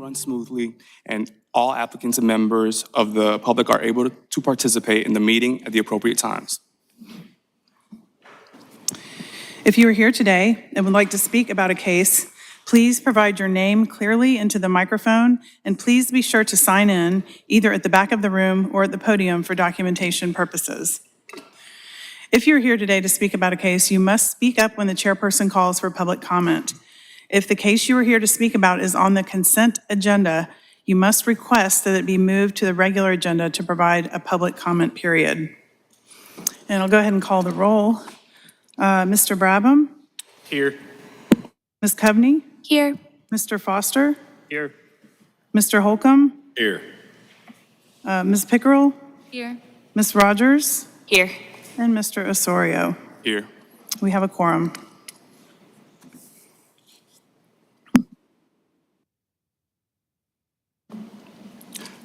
runs smoothly, and all applicants and members of the public are able to participate in the meeting at the appropriate times. If you are here today and would like to speak about a case, please provide your name clearly into the microphone, and please be sure to sign in either at the back of the room or at the podium for documentation purposes. If you're here today to speak about a case, you must speak up when the chairperson calls for public comment. If the case you are here to speak about is on the consent agenda, you must request that it be moved to the regular agenda to provide a public comment period. And I'll go ahead and call the roll. Mr. Brabham? Here. Ms. Coveney? Here. Mr. Foster? Here. Mr. Holcomb? Here. Ms. Pickerel? Here. Ms. Rogers? Here. And Mr. Osorio. Here. We have a quorum.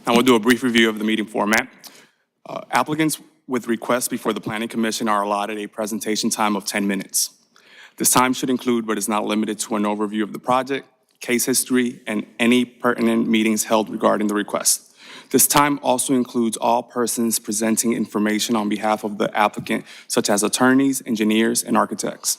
Now we'll do a brief review of the meeting format. Applicants with requests before the Planning Commission are allotted a presentation time of 10 minutes. This time should include, but is not limited to, an overview of the project, case history, and any pertinent meetings held regarding the request. This time also includes all persons presenting information on behalf of the applicant, such as attorneys, engineers, and architects.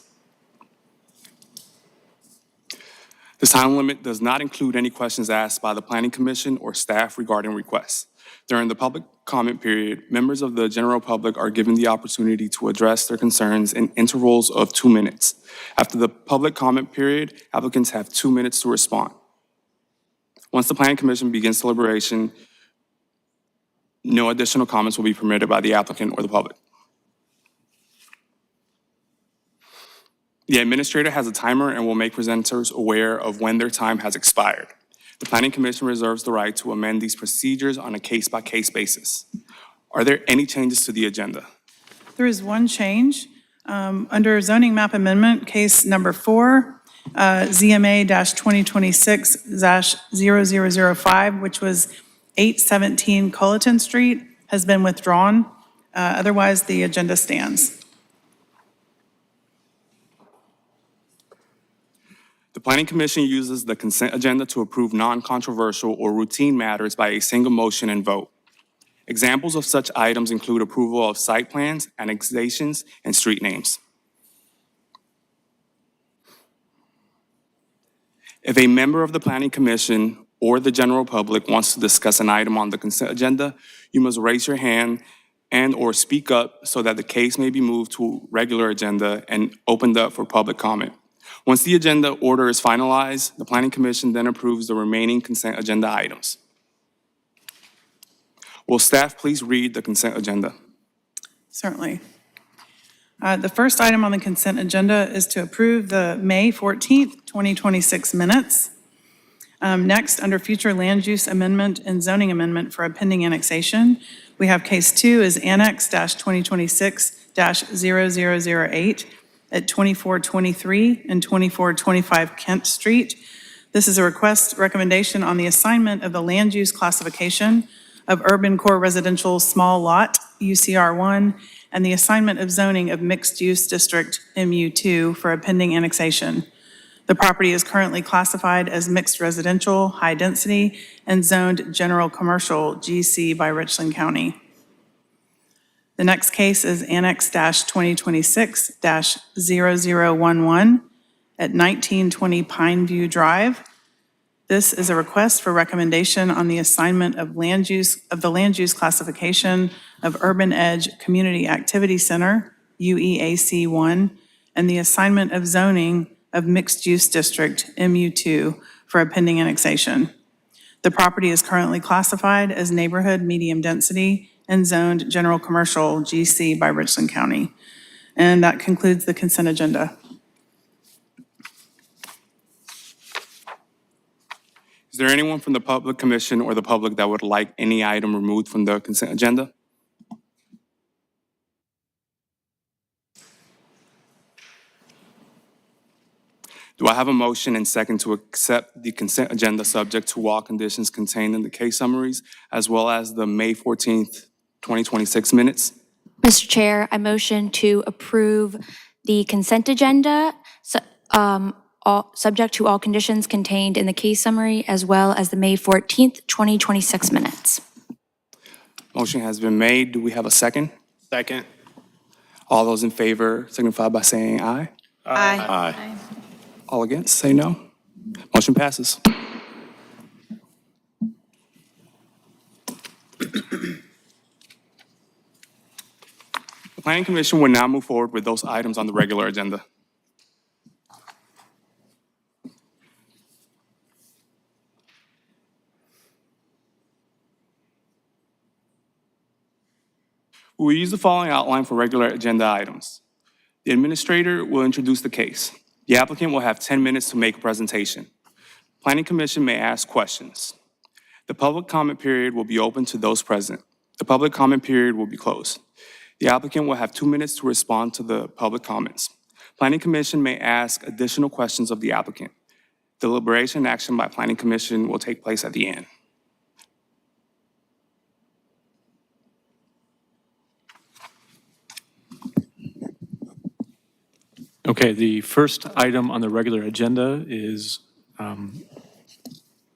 This time limit does not include any questions asked by the Planning Commission or staff regarding requests. During the public comment period, members of the general public are given the opportunity to address their concerns in intervals of 2 minutes. After the public comment period, applicants have 2 minutes to respond. Once the Planning Commission begins deliberation, no additional comments will be permitted by the applicant or the public. The administrator has a timer and will make presenters aware of when their time has expired. The Planning Commission reserves the right to amend these procedures on a case-by-case basis. Are there any changes to the agenda? There is one change. Under zoning map amendment, case number 4, ZMA-2026-0005, which was 817 Culleton Street, has been withdrawn. Otherwise, the agenda stands. The Planning Commission uses the consent agenda to approve non-controversial or routine matters by a single motion and vote. Examples of such items include approval of site plans, annexations, and street names. If a member of the Planning Commission or the general public wants to discuss an item on the consent agenda, you must raise your hand and/or speak up so that the case may be moved to regular agenda and opened up for public comment. Once the agenda order is finalized, the Planning Commission then approves the remaining consent agenda items. Will staff please read the consent agenda? Certainly. The first item on the consent agenda is to approve the May 14th, 2026 minutes. Next, under future land use amendment and zoning amendment for a pending annexation, we have case 2 is Annex-2026-0008 at 2423 and 2425 Kent Street. This is a recommendation on the assignment of the land use classification of urban core residential small lot, UCR1, and the assignment of zoning of mixed use district, MU2, for a pending annexation. The property is currently classified as mixed residential, high density, and zoned general commercial, GC, by Richland County. The next case is Annex-2026-0011 at 1920 Pineview Drive. This is a request for recommendation on the assignment of the land use classification of Urban Edge Community Activity Center, UEAC1, and the assignment of zoning of mixed use district, MU2, for a pending annexation. The property is currently classified as neighborhood medium density and zoned general commercial, GC, by Richland County. And that concludes the consent agenda. Is there anyone from the Public Commission or the public that would like any item removed from the consent agenda? Do I have a motion and second to accept the consent agenda subject to all conditions contained in the case summaries, as well as the May 14th, 2026 minutes? Mr. Chair, I motion to approve the consent agenda subject to all conditions contained in the case summary, as well as the May 14th, 2026 minutes. Motion has been made. Do we have a second? Second. All those in favor signify by saying aye. Aye. All against, say no. Motion passes. The Planning Commission will now move forward with those items on the regular agenda. We will use the following outline for regular agenda items. The administrator will introduce the case. The applicant will have 10 minutes to make a presentation. Planning Commission may ask questions. The public comment period will be open to those present. The public comment period will be closed. The applicant will have 2 minutes to respond to the public comments. Planning Commission may ask additional questions of the applicant. Deliberation and action by Planning Commission will take place at the end. Okay, the first item on the regular agenda is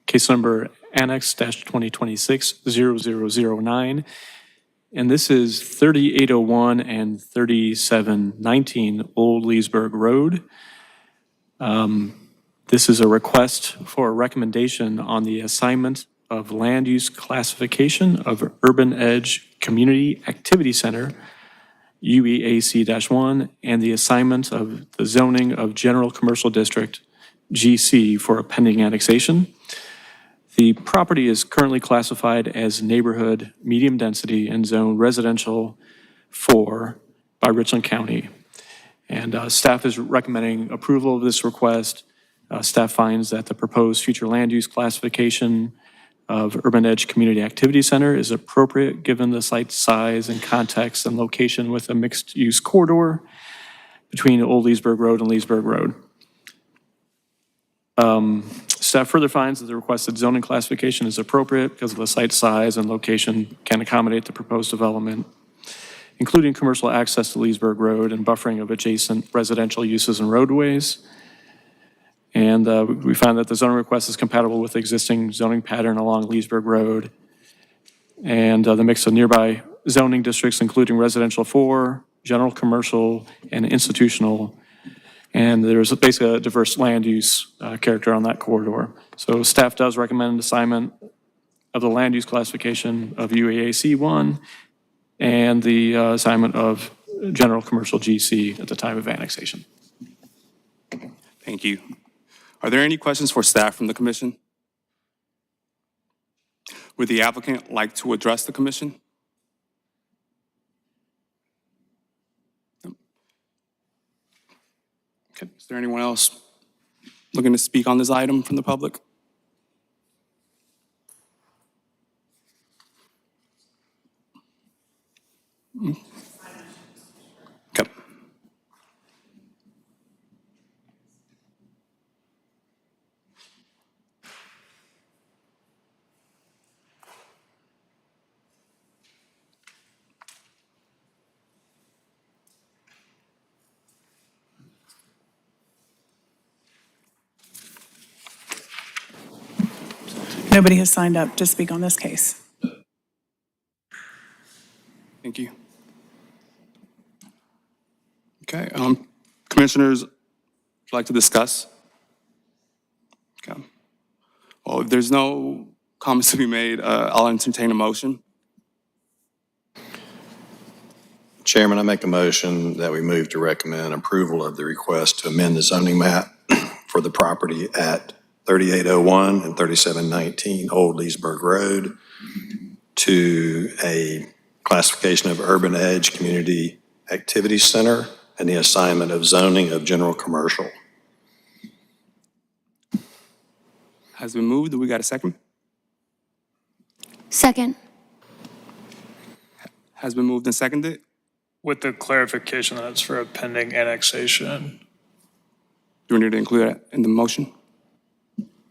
case number Annex-2026-0009. And this is 3801 and 3719 Old Leesburg Road. This is a request for a recommendation on the assignment of land use classification of Urban Edge Community Activity Center, UEAC-1, and the assignment of the zoning of General Commercial District, GC, for a pending annexation. The property is currently classified as neighborhood medium density and zone residential 4 by Richland County. And staff is recommending approval of this request. Staff finds that the proposed future land use classification of Urban Edge Community Activity Center is appropriate given the site size and context and location with a mixed-use corridor between Old Leesburg Road and Leesburg Road. Staff further finds that the requested zoning classification is appropriate because of the site size and location can accommodate the proposed development, including commercial access to Leesburg Road and buffering of adjacent residential uses and roadways. And we found that the zoning request is compatible with the existing zoning pattern along Leesburg Road and the mix of nearby zoning districts, including residential 4, general commercial, and institutional. And there's basically a diverse land use character on that corridor. So staff does recommend assignment of the land use classification of UEAC-1 and the assignment of general commercial GC at the time of annexation. Thank you. Are there any questions for staff from the commission? Would the applicant like to address the commission? Okay, is there anyone else looking to speak on this item from the public? Okay. Nobody has signed up to speak on this case. Thank you. Okay, commissioners, would you like to discuss? Okay. Well, if there's no comments to be made, I'll entertain a motion. Chairman, I make a motion that we move to recommend approval of the request to amend the zoning map for the property at 3801 and 3719 Old Leesburg Road to a classification of Urban Edge Community Activity Center and the assignment of zoning of general commercial. Has been moved. Do we got a second? Second. Has been moved and seconded. With the clarification that it's for a pending annexation. Do we need to include that in the motion?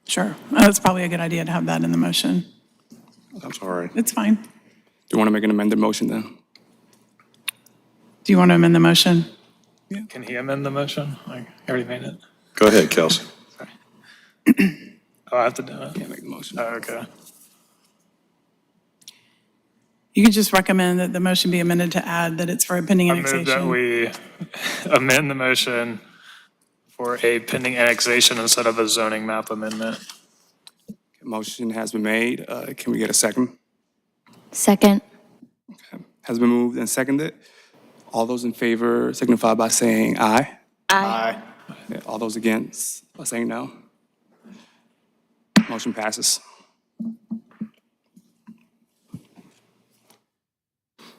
Sure. That's probably a good idea to have that in the motion. I'm sorry. It's fine. Do you want to make an amended motion then? Do you want to amend the motion? Can he amend the motion? I already made it. Go ahead, Kelsey. Oh, I have to do it. Can't make the motion. Oh, okay. You could just recommend that the motion be amended to add that it's for a pending I move that annexation. we amend the motion for a pending annexation instead of a zoning map amendment. Motion has been made. Can we get a second? Second. Has been moved and seconded. All those in favor signify by saying aye. Aye. All those against by saying no. Motion passes.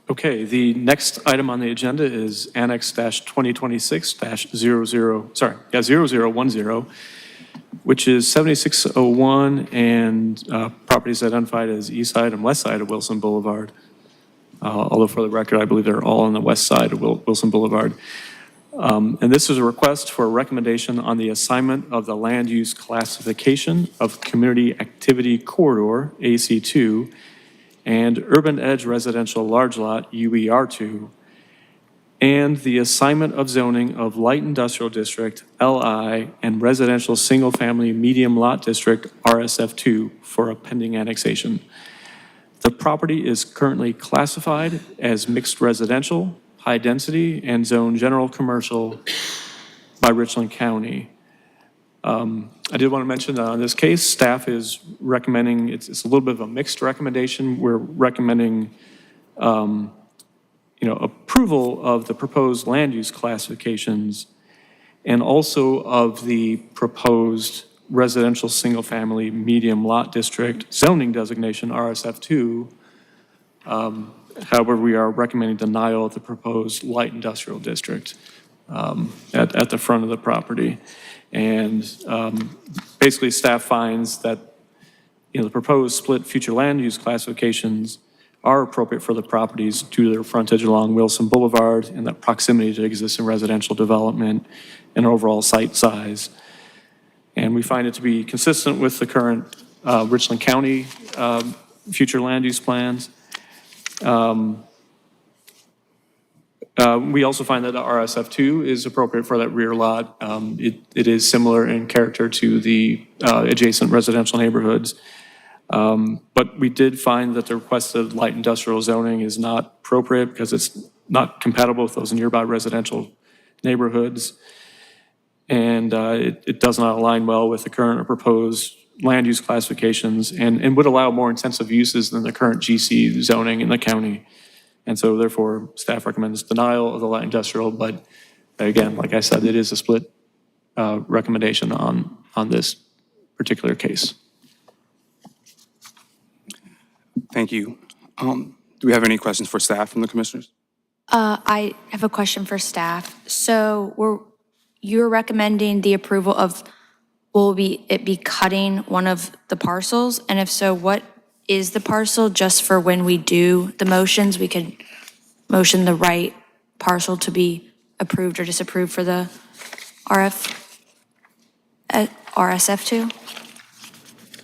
Okay, the next item on the agenda is Annex-2026-0010, which is 7601 and properties identified as east side and west side of Wilson Boulevard. Although for the record, I believe they're all on the west side of Wilson Boulevard. And this is a request for a recommendation on the assignment of the land use classification of Community Activity Corridor, AC2, and Urban Edge Residential Large Lot, UER2, and the assignment of zoning of Light Industrial District, LI, and Residential Single Family Medium Lot District, RSF2, for a pending annexation. The property is currently classified as mixed residential, high density, and zone general commercial by Richland County. I did want to mention that on this case, staff is recommending, it's a little bit of a mixed recommendation. We're recommending, approval of the proposed land use classifications and also of the proposed residential single-family medium lot district zoning designation, RSF2. However, we are recommending denial of the proposed light industrial district at the front of the property. And basically, staff finds that the proposed split future land use classifications are appropriate for the properties due to their frontage along Wilson Boulevard and that proximity to existing residential development and overall site size. And we find it to be consistent with the current Richland County future land use plans. We also find that the RSF2 is appropriate for that rear lot. It is similar in character to the adjacent residential neighborhoods. But we did find that the requested light industrial zoning is not appropriate because it's not compatible with those nearby residential neighborhoods. And it does not align well with the current or proposed land use classifications and would allow more intensive uses than the current GC zoning in the county. And so therefore, staff recommends denial of the light industrial, but again, like I said, it is a split recommendation on this particular case. Thank you. Do we have any questions for staff from the commissioners? I have a question for staff. So you're recommending the approval of, will it be cutting one of the parcels? And if so, what is the parcel, just for when we do the motions, we could motion the right parcel to be approved or disapproved for the RSF2?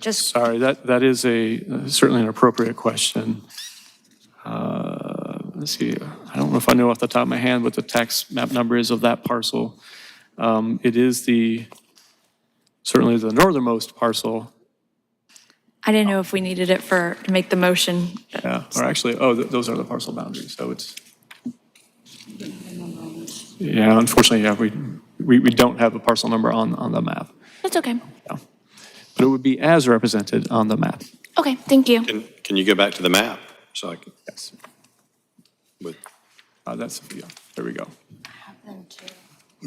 Just, Sorry, that is certainly an appropriate question. Let's see, I don't know if I know off the top of my hand what the tax map number is of that parcel. It is certainly the northernmost parcel. I didn't know if we needed it to make the motion. Yeah, or actually, those are the parcel boundaries, so it's. Yeah, unfortunately, yeah, we don't have a parcel number on the map. That's okay. Yeah. But it would be as represented on the map. Okay, thank you. Can you go back to the map? So I can, Yes. with, Yeah, there we go.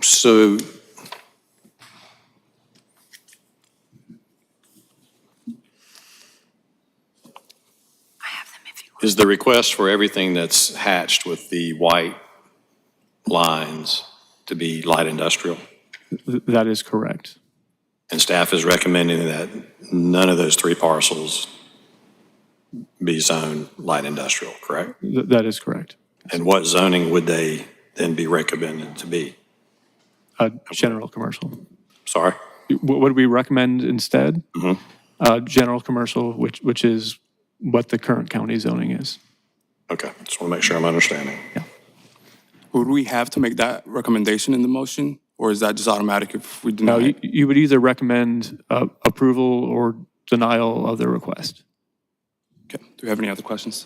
so is the request for everything that's hatched with the white lines to be light industrial? That is correct. And staff is recommending that none of those three parcels be zoned light industrial, correct? That is correct. And what zoning would they then be recommended to be? General commercial. Sorry? What would we recommend instead? General commercial, which is what the current county zoning is. Okay, just want to make sure I'm understanding. Would we have to make that recommendation in the motion, Or is that just automatic if we No, deny? you would either recommend approval or denial of the request. Okay, do we have any other questions?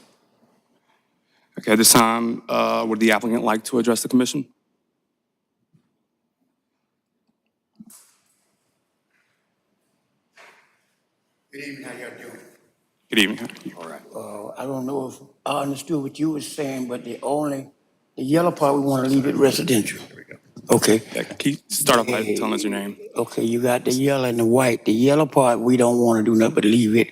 Okay, at this time, would the applicant like to address the commission? Good evening, how y'all doing? Good evening. All right. I don't know if I understood what you were saying, but the yellow part, we want to leave it residential. Okay, Yeah, can you start off by telling us your name? okay, you got the yellow and the white. The yellow part, we don't want to do nothing but leave it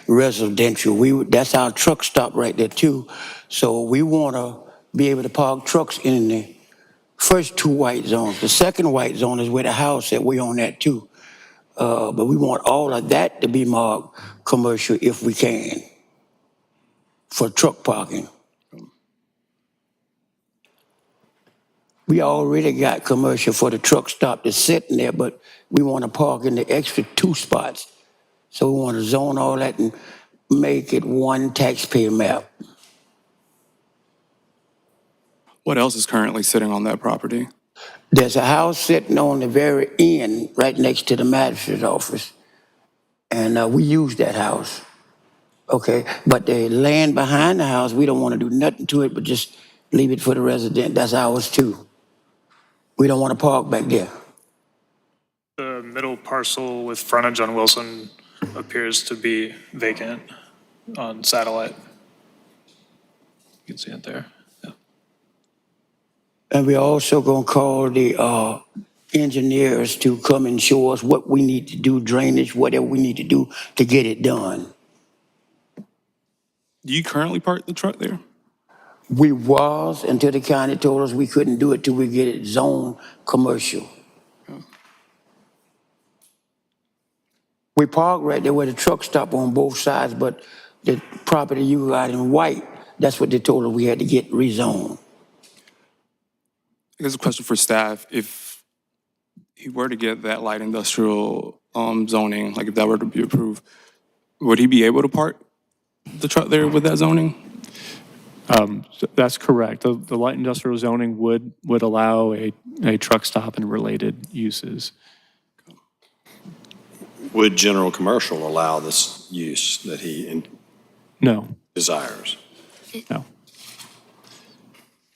residential. That's our truck stop right there too. So we want to be able to park trucks in the first two white zones. The second white zone is where the house at, we own that too. But we want all of that to be marked commercial if we can for truck parking. We already got commercial for the truck stop that's sitting there, but we want to park in the extra 2 spots. So we want to zone all that and make it one taxpayer map. What else is currently sitting on that property? There's a house sitting on the very end, right next to the magistrate's office. And we use that house. Okay, but the land behind the house, we don't want to do nothing to it, but just leave it for the resident. That's ours too. We don't want to park back there. The middle parcel with frontage on Wilson appears to be vacant on satellite. You can see it there. Yeah. And we're also going to call the engineers to come and show us what we need to do, drainage, whatever we need to do to get it done. Do you currently park the truck there? We was until the county told us we couldn't do it till we get it zoned commercial. We park right there where the truck stop on both sides, but the property you got in white, that's what they told us we had to get rezoned. Here's a question for staff. If he were to get that light industrial zoning, like if that were to be approved, would he be able to park the truck there with that zoning? That's correct. The light industrial zoning would allow a truck stop and related uses. Would general commercial allow this use that he No, desires? no.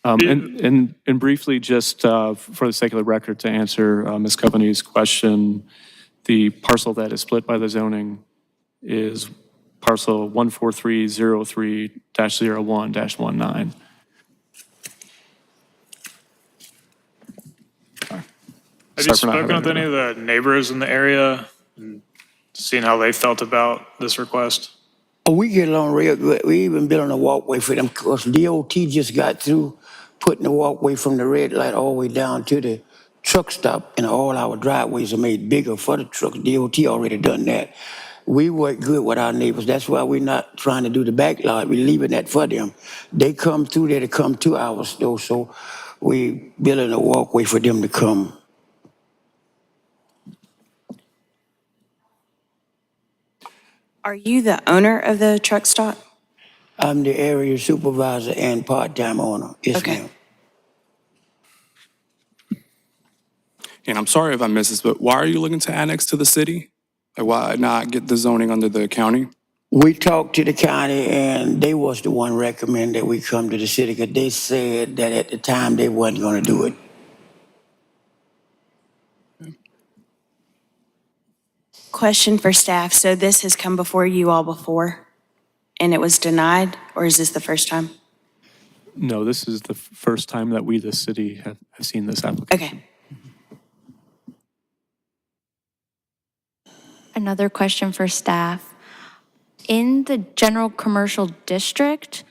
And briefly, just for the sake of the record, to answer Ms. Coveney's question, the parcel that is split by the zoning is parcel 14303-01-19. Have Sorry you for not spoken having with any of the neighbors in the area and seen how they felt about this request? Oh, we get along real good. We even built a walkway for them because DOT just got through putting the walkway from the red light all the way down to the truck stop, and all our driveways are made bigger for the trucks. DOT already done that. We work good with our neighbors. That's why we're not trying to do the back lot. We're leaving that for them. They come through there to come to our store, so we building a walkway for them to come. Are you the owner of the truck stop? I'm the area supervisor and part-time owner. Yes, Okay. ma'am. And I'm sorry if I missed this, but why are you looking to annex to the city? Like, why not get the zoning under the county? We talked to the county, and they was the one recommend that we come to the city because they said that at the time they wasn't going to do it. Question for staff. So this has come before you all before and it was denied, or is this the first time? No, this is the first time that we, the city, have seen this application. Okay. Another question for staff. In the general commercial district,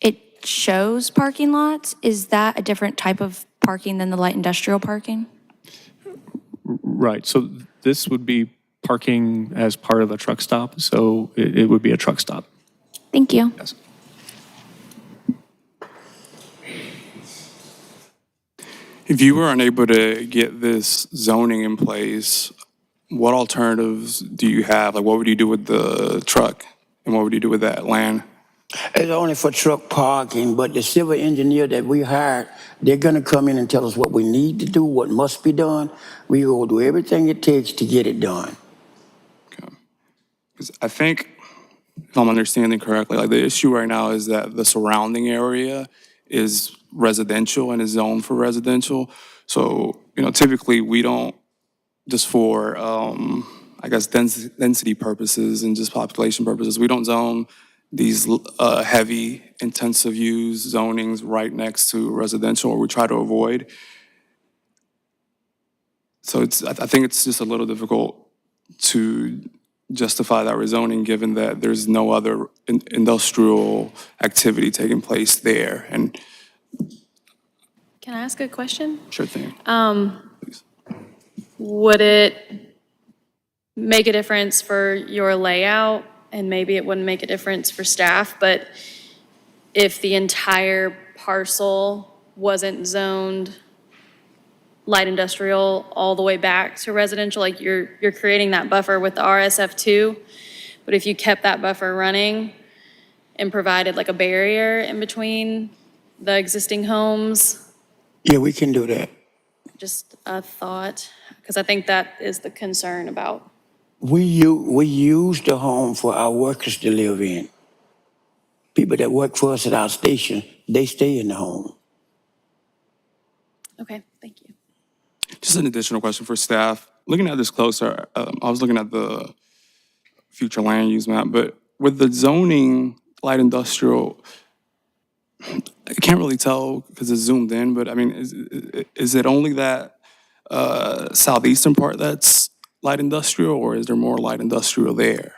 it shows parking lots. Is that a different type of parking than the light industrial parking? Right, so this would be parking as part of a truck stop, so it would be a truck stop. Thank you. Yes. If you were unable to get this zoning in place, what alternatives do you have? Like, what would you do with the truck? And what would you do with that land? It's only for truck parking, but the civil engineer that we hired, they're gonna come in and tell us what we need to do, what must be done. We will do everything it takes to get it done. 'Cause I think, if I'm understanding correctly, like the issue right now is that the surrounding area is residential and is zoned for residential. So, typically we don't, just for, I guess, density purposes and just population purposes, we don't zone these heavy intensive use zonings right next to residential, or we try to avoid. So I think it's just a little difficult to justify that rezoning, given that there's no other industrial activity taking place there. And Can I ask a question? sure thing. Please. Would it make a difference for your layout? And maybe it wouldn't make a difference for staff, but if the entire parcel wasn't zoned light industrial all the way back to residential, like you're creating that buffer with the RSF2, but if you kept that buffer running and provided like a barrier in between the existing homes, Yeah, we can do that. just a thought, because I think that is the concern about. We use the home for our workers to live in. People that work for us at our station, they stay in the home. Okay, thank you. Just an additional question for staff. Looking at this closer, I was looking at the future land use map, but with the zoning light industrial, I can't really tell because it's zoomed in, but I mean, is it only that southeastern part that's light industrial, or is there more light industrial there?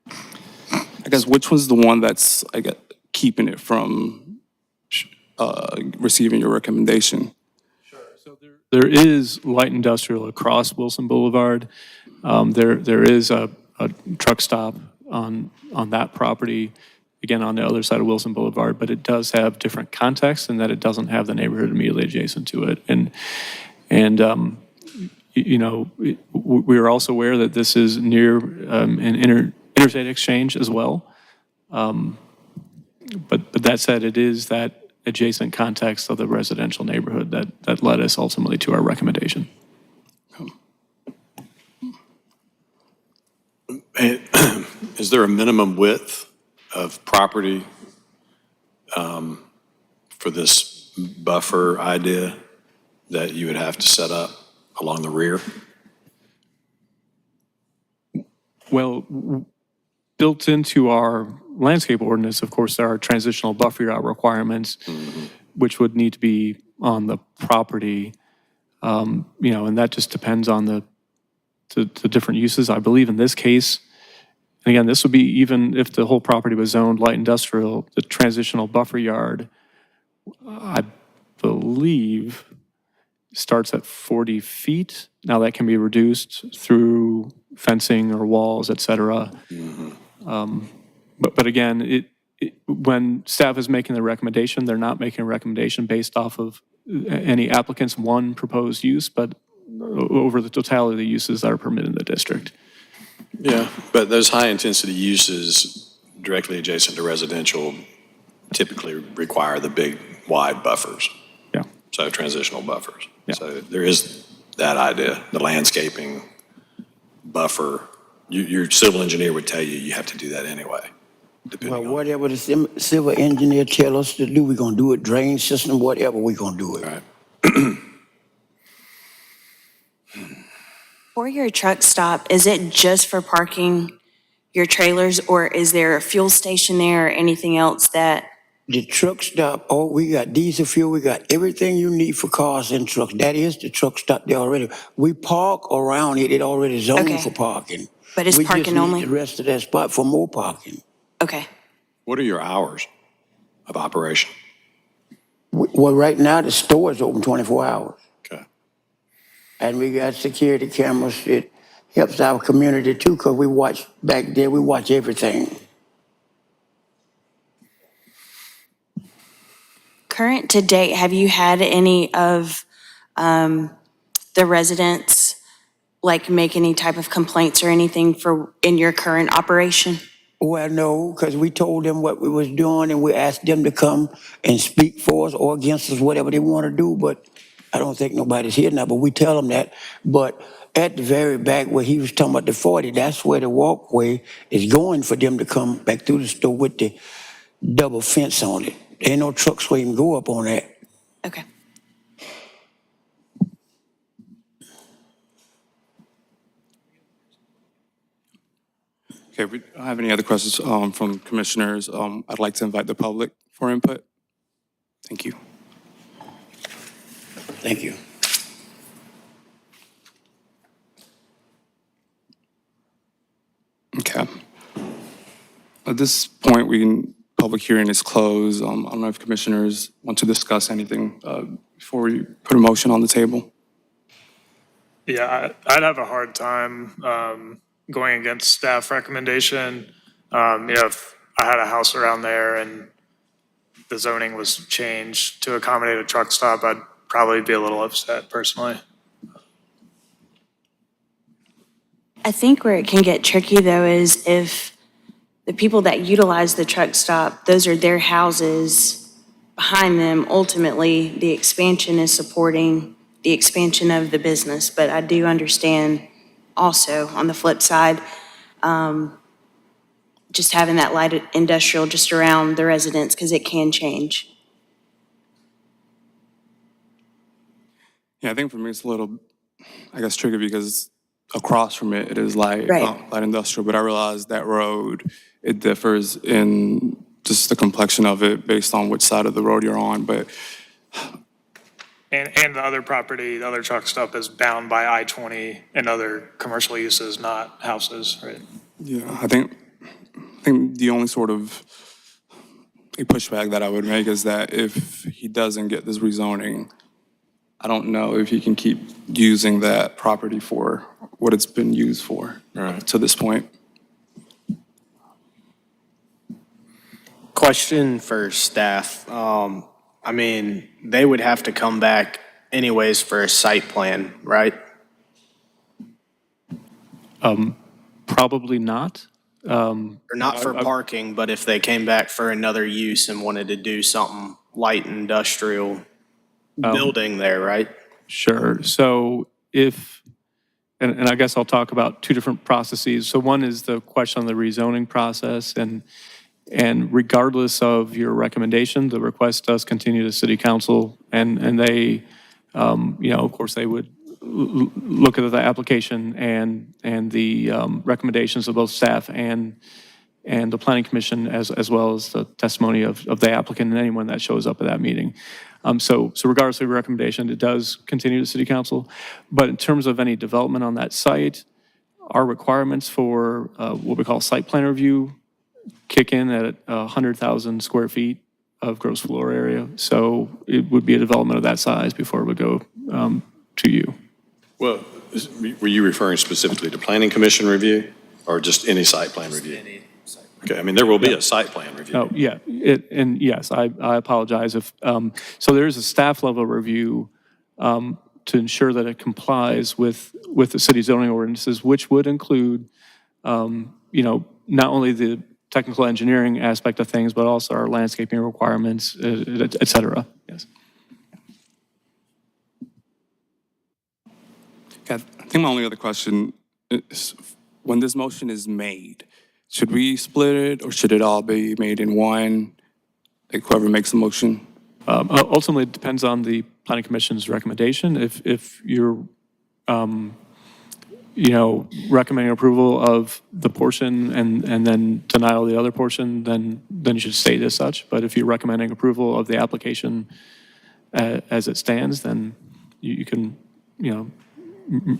I guess which one's the one that's, I guess, keeping it from receiving your recommendation? There is light industrial across Wilson Boulevard. There is a truck stop on that property, again, on the other side of Wilson Boulevard, but it does have different context in that it doesn't have the neighborhood immediately adjacent to it. And we are also aware that this is near an interstate exchange as well. But that said, it is that adjacent context of the residential neighborhood that led us ultimately to our recommendation. Is there a minimum width of property for this buffer idea that you would have to set up along the rear? Well, built into our landscape ordinance, of course, there are transitional buffer yard requirements, which would need to be on the property, and that just depends on the different uses. I believe in this case, and again, this would be even if the whole property was zoned light industrial, the transitional buffer yard, I believe, starts at 40 feet. Now that can be reduced through fencing or walls, et cetera. But again, when staff is making the recommendation, they're not making a recommendation based off of any applicant's one proposed use, but over the totality of the uses that are permitted in the district. Yeah, but those high-intensity uses directly adjacent to residential typically require the big, wide buffers. Yeah. So transitional buffers. Yeah. So there is that idea, the landscaping buffer. Your civil engineer would tell you have to do that anyway, Well, depending on. whatever the civil engineer tell us to do, we're gonna do it, drain system, whatever, we're gonna do it. Right. For your truck stop, is it just for parking your trailers, or is there a fuel station there or anything else that? The truck stop, we got diesel fuel, we got everything you need for cars and trucks. That is the truck stop there already. We park around it already zoned Okay. for parking. But it's parking We only? just need the rest of that spot for more parking. Okay. What are your hours of operation? Well, right now, the store is open 24 hours. Okay. And we got security cameras. It helps our community too, because we watch back there, we watch everything. Current to date, have you had any of the residents like make any type of complaints or anything in your current operation? Well, no, because we told them what we was doing and we asked them to come and speak for us or against us, whatever they want to do, but I don't think nobody's here now, but we tell them that. But at the very back where he was talking about the 40, that's where the walkway is going for them to come back through the store with the double fence on it. Ain't no trucks will even go up on that. Okay. Okay, if we don't have any other questions from commissioners, I'd like to invite the public for input. Thank you. Thank you. Okay. At this point, public hearing is closed. I don't know if commissioners want to discuss anything before we put a motion on the table. Yeah, I'd have a hard time going against staff recommendation. If I had a house around there and the zoning was changed to accommodate a truck stop, I'd probably be a little upset personally. I think where it can get tricky though is if the people that utilize the truck stop, those are their houses behind them. Ultimately, the expansion is supporting the expansion of the business. But I do understand also on the flip side, just having that light industrial just around the residents because it can change. Yeah, I think for me, it's a little, I guess, tricky because across from it, it is light, Right. light industrial. But I realize that road, it differs in just the complexion of it based on which side of the road you're on. But And the other property, the other truck stop is bound by I-20 and other commercial uses, not houses, right? yeah, I think the only sort of a pushback that I would make is that if he doesn't get this rezoning, I don't know if he can keep using that property for what it's been used for to this point. Question for staff. I mean, they would have to come back anyways for a site plan, right? Probably not. Or not for parking, but if they came back for another use and wanted to do something light industrial building there, right? Sure. So if, and I guess I'll talk about two different processes. So one is the question on the rezoning process, and regardless of your recommendation, the request does continue to city council, and they, of course, they would look at the application and the recommendations of both staff and the planning commission, as well as the testimony of the applicant and anyone that shows up at that meeting. So regardless of your recommendation, it does continue to city council. But in terms of any development on that site, our requirements for what we call site plan review kick in at 100,000 square feet of gross floor area. So it would be a development of that size before it would go to you. Well, were you referring specifically to planning commission review or just any site plan review? Okay, I mean, there will be a site plan review. Oh, yeah, and yes, I apologize if, so there is a staff level review to ensure that it complies with the city zoning ordinances, which would include, not only the technical engineering aspect of things, but also our landscaping requirements, et cetera, yes. Okay, I think my only other question is, when this motion is made, should we split it or should it all be made in one? Like whoever makes the motion? Ultimately, it depends on the planning commission's recommendation. If you're, recommending approval of the portion and then denial of the other portion, then you should state as such. But if you're recommending approval of the application as it stands, then you can,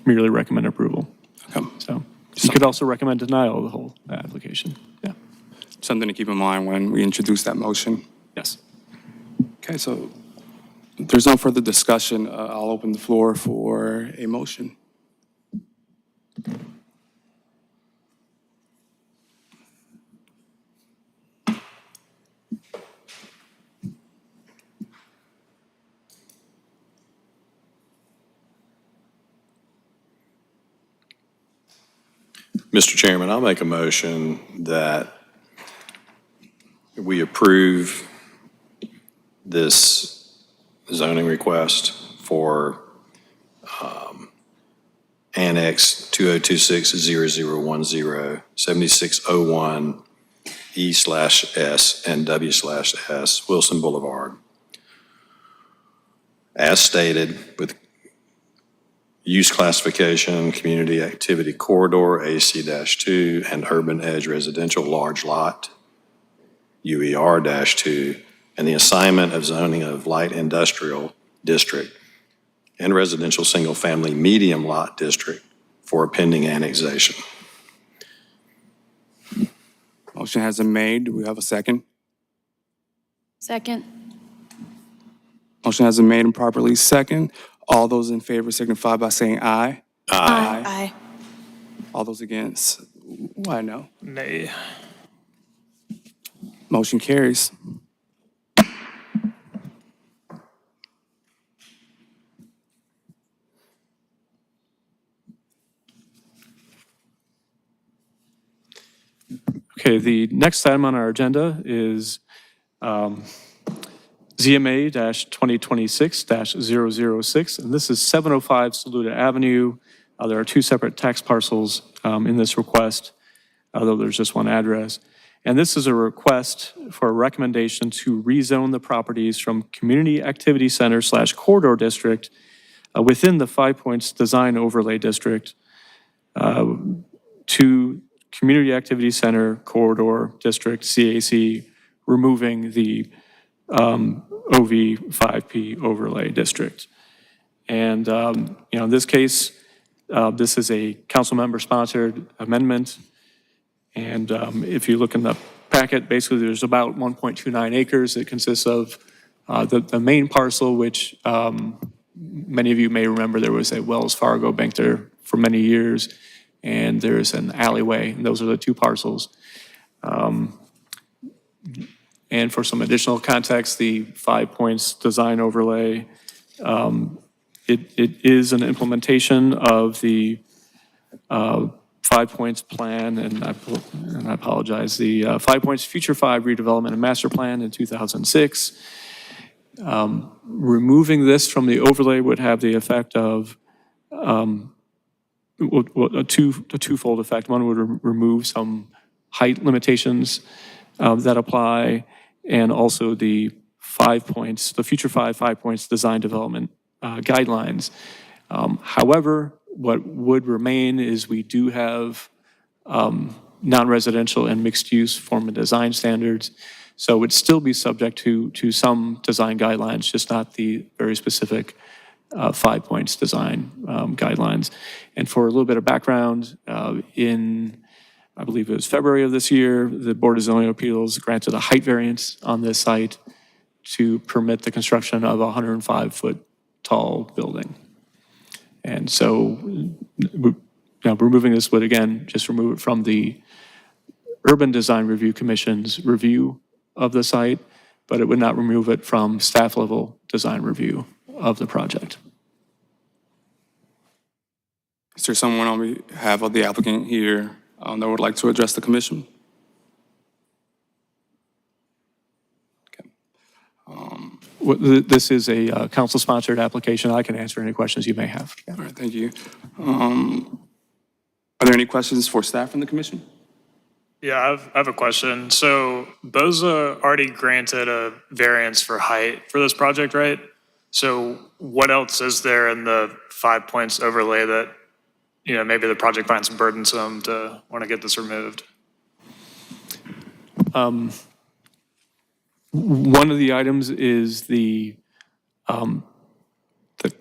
merely recommend approval. Okay. So you could also recommend denial of the whole application. Yeah. Something to keep in mind when we introduce that motion. Yes. Okay, so if there's no further discussion, I'll open the floor for a motion. Mr. Chairman, I'll make a motion that we approve this zoning request for Annex 2026-0010, 7601 E/S and W/S Wilson Boulevard. As stated, with use classification, community activity corridor, AC-2, and urban edge residential large lot, UER-2, and the assignment of zoning of light industrial district and residential single-family medium lot district for a pending annexation. Motion has been made. Do we have a second? Second. Motion has been made and properly second. All those in favor signify by saying aye. Aye. All those against, why no? Nay. Motion carries. Okay, the next item on our agenda is ZMA-2026-006, and this is 705 Saluda Avenue. There are two separate tax parcels in this request, although there's just one address. And this is a request for a recommendation to rezone the properties from Community Activity Center / Corridor District within the 5 Points Design Overlay District to Community Activity Center Corridor District, CAC, removing the OV5P Overlay District. And, in this case, this is a council member sponsored amendment. And if you look in the packet, basically there's about 1.29 acres. It consists of the main parcel, which many of you may remember there was a Wells Fargo bank there for many years. And there's an alleyway, and those are the two parcels. And for some additional context, the 5 Points Design Overlay, it is an implementation of the 5 Points Plan, and I apologize, the 5 Points Future 5 Redevelopment and Master Plan in 2006. Removing this from the overlay would have the effect of a twofold effect. One would remove some height limitations that apply, and also the 5 Points, the Future 5 Points Design Development guidelines. However, what would remain is we do have non-residential and mixed-use form and design standards, so it would still be subject to some design guidelines, just not the very specific 5 Points design guidelines. And for a little bit of background, in, I believe it was February of this year, the Board of Zoning Appeals granted a height variance on this site to permit the construction of a 105-foot tall building. And so, removing this would, again, just remove it from the Urban Design Review Commission's review of the site, but it would not remove it from staff-level design review of the project. Is there someone on behalf of the applicant here that would like to address the commission? Okay. This is a council-sponsored application. I can answer any questions you may have. All right, thank you. Are there any questions for staff from the commission? Yeah, I have a question. So BOZA already granted a variance for height for this project, right? So what else is there in the 5 Points overlay that, maybe the project finds burdensome to want to get this removed? One of the items is the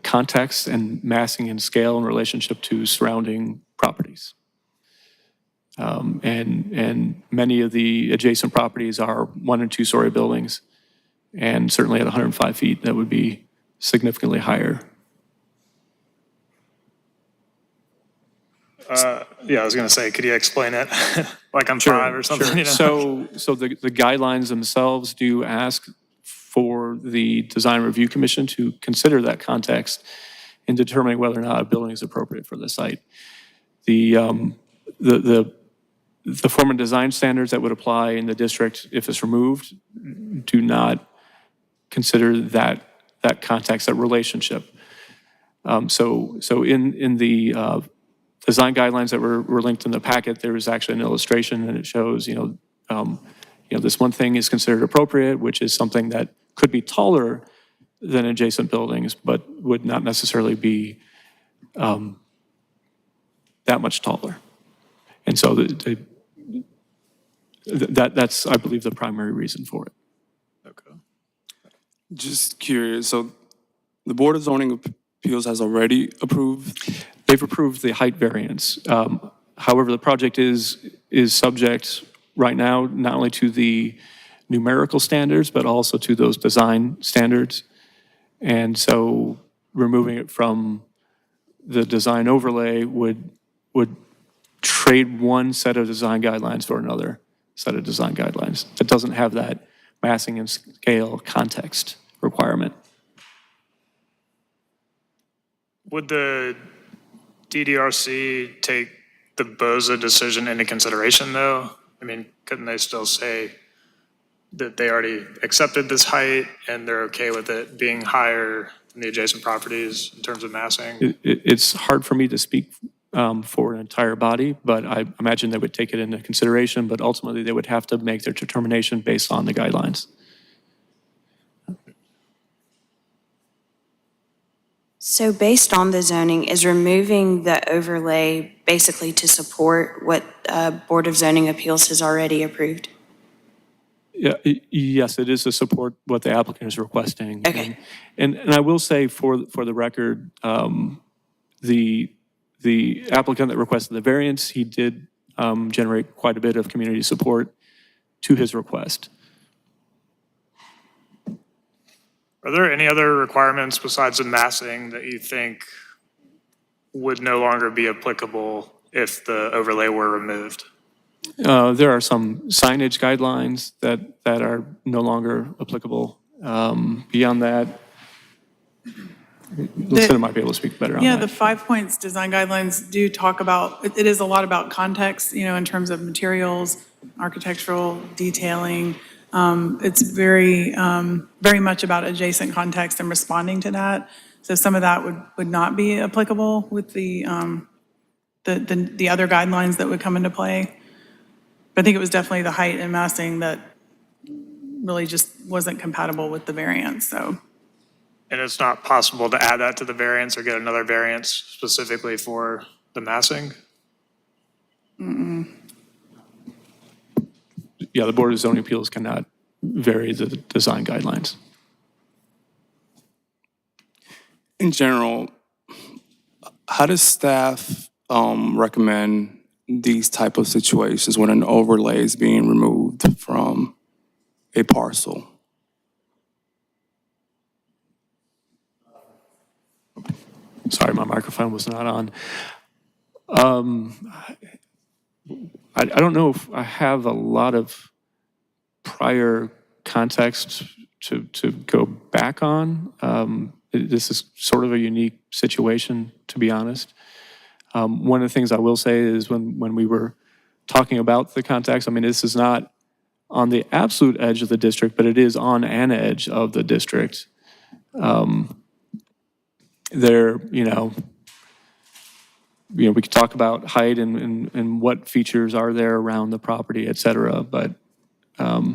context and massing and scale in relationship to surrounding properties. And many of the adjacent properties are 1- and 2-story buildings. And certainly at 105 feet, that would be significantly higher. Yeah, I was going to say, could you explain it? Like I'm 5 or something, Sure. So the guidelines themselves do ask for the Design Review Commission to consider that context in determining whether or not a building is appropriate for the site. The the form and design standards that would apply in the district if it's removed do not consider that context, that relationship. So in the design guidelines that were linked in the packet, there is actually an illustration, and it shows, this one thing is considered appropriate, which is something that could be taller than adjacent buildings, but would not necessarily be that much taller. And so that's, I believe, the primary reason for it. Okay. Just curious, so the Board of Zoning Appeals has already approved? They've approved the height variance. However, the project is subject right now not only to the numerical standards, but also to those design standards. And so removing it from the design overlay would trade one set of design guidelines for another set of design guidelines. It doesn't have that massing and scale context requirement. Would the DDRC take the BOZA decision into consideration, though? I mean, couldn't they still say that they already accepted this height and they're okay with it being higher than the adjacent properties in terms of massing? It's hard for me to speak for an entire body, but I imagine they would take it into consideration, but ultimately they would have to make their determination based on the guidelines. So based on the zoning, is removing the overlay basically to support what Board of Zoning Appeals has already approved? Yeah, yes, it is to support what the applicant is requesting. Okay. And I will say for the record, the applicant that requested the variance, he did generate quite a bit of community support to his request. Are there any other requirements besides the massing that you think would no longer be applicable if the overlay were removed? There are some signage guidelines that are no longer applicable. Beyond that, Lucinda might be able to speak better on that. Yeah, the 5 points design guidelines do talk about, it is a lot about context, in terms of materials, architectural detailing. It's very much about adjacent context and responding to that. So some of that would not be applicable with the other guidelines that would come into play. But I think it was definitely the height and massing that really just wasn't compatible with the variance, so. And it's not possible to add that to the variance or get another variance specifically for the massing? Yeah, the Board of Zoning Appeals cannot vary the design guidelines. In general, how does staff recommend these type of situations when an overlay is being removed from a parcel? Sorry, my microphone was not on. I don't know if I have a lot of prior context to go back on. This is sort of a unique situation, to be honest. One of the things I will say is when we were talking about the context, I mean, this is not on the absolute edge of the district, but it is on an edge of the district. We could talk about height and what features are there around the property, et cetera, but I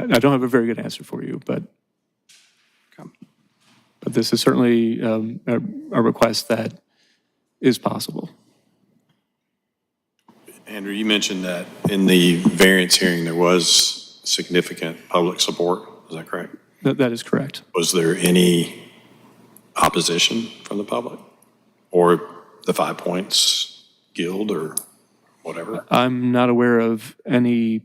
don't have a very good answer for you, but this is certainly a request that is possible. Andrew, you mentioned that in the variance hearing, there was significant public support. Is that correct? That is correct. Was there any opposition from the public or the 5 Points Guild or whatever? I'm not aware of anyone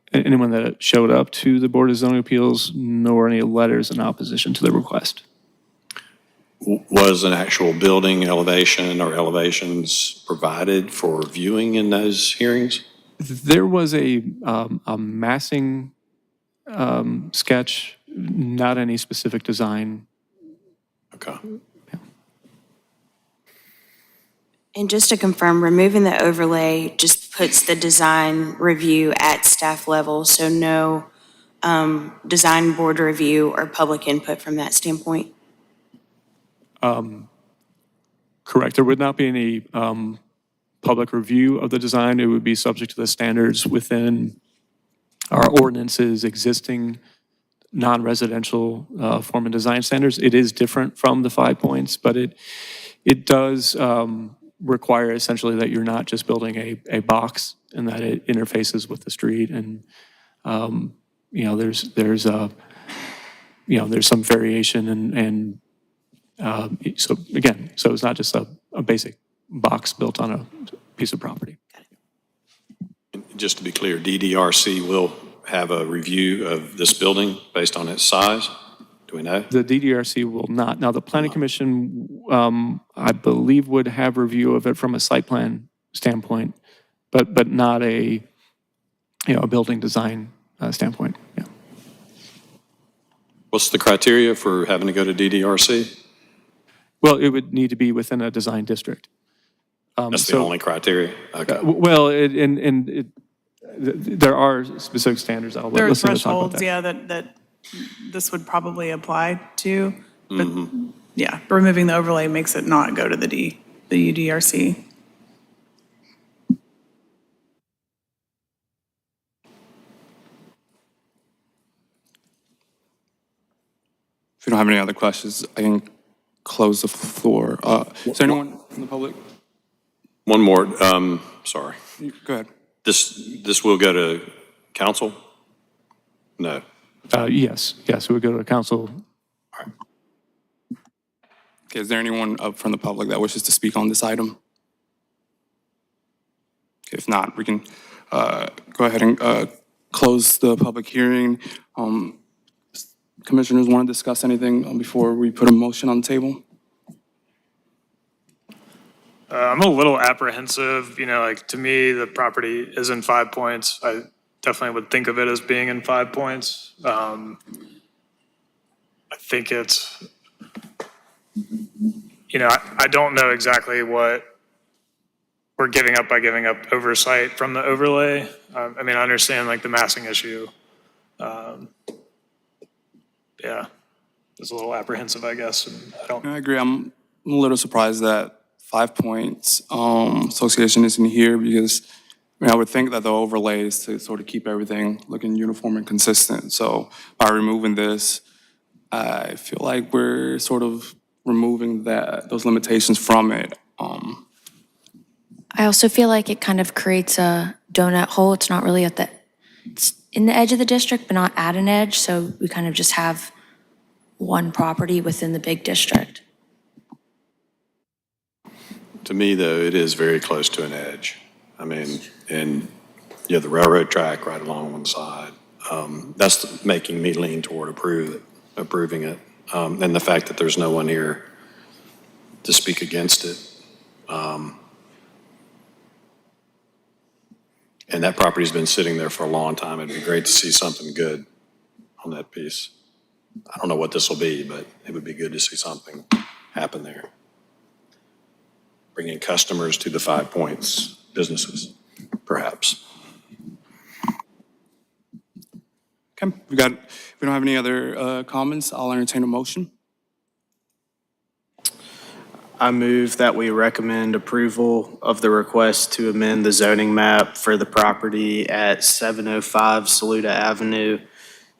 that showed up to the Board of Zoning Appeals, nor any letters in opposition to the request. Was an actual building elevation or elevations provided for viewing in those hearings? There was a massing sketch, not any specific design. Okay. And just to confirm, removing the overlay just puts the design review at staff level, so no design board review or public input from that standpoint? Correct. There would not be any public review of the design. It would be subject to the standards within our ordinance's existing non-residential form and design standards. It is different from the 5 points, but it does require essentially that you're not just building a box and that it interfaces with the street. And, there's some variation and so again, so it's not just a basic box built on a piece of property. Just to be clear, DDRC will have a review of this building based on its size? Do we know? The DDRC will not. Now, the Planning Commission, I believe, would have review of it from a site plan standpoint, but not a building design standpoint. Yeah. What's the criteria for having to go to DDRC? Well, it would need to be within a design district. That's the only criteria? Okay. Well, there are specific standards. I'll let There are Lucinda talk about thresholds, that. yeah, that this would probably apply to. But yeah, removing the overlay makes it not go to the UDRC. If you don't have any other questions, I can close the floor. Is there anyone from the public? One more, sorry. Go ahead. This will go to council? No. Yes, it would go to the council. Okay, is there anyone up from the public that wishes to speak on this item? Okay, if not, we can go ahead and close the public hearing. Commissioners want to discuss anything before we put a motion on the table? I'm a little apprehensive, to me, the property is in 5 points. I definitely would think of it as being in 5 points. I think it's, I don't know exactly what we're giving up by giving up oversight from the overlay. I understand the massing issue. Yeah, it's a little apprehensive, I guess, and I agree. I'm a little surprised that 5 Points Association isn't here because I would think that the overlay is to sort of keep everything looking uniform and consistent. So by removing this, I feel like we're sort of removing those limitations from it. I also feel like it kind of creates a donut hole. It's not really it's in the edge of the district, but not at an edge. So we kind of just have one property within the big district. To me, though, it is very close to an edge. And you have the railroad track right along one side. That's making me lean toward approving it. And the fact that there's no one here to speak against it. And that property's been sitting there for a long time. It'd be great to see something good on that piece. I don't know what this will be, but it would be good to see something happen there. Bringing customers to the 5 Points businesses, perhaps. Okay, if we don't have any other comments, I'll entertain a motion. I move that we recommend approval of the request to amend the zoning map for the property at 705 Saluda Avenue,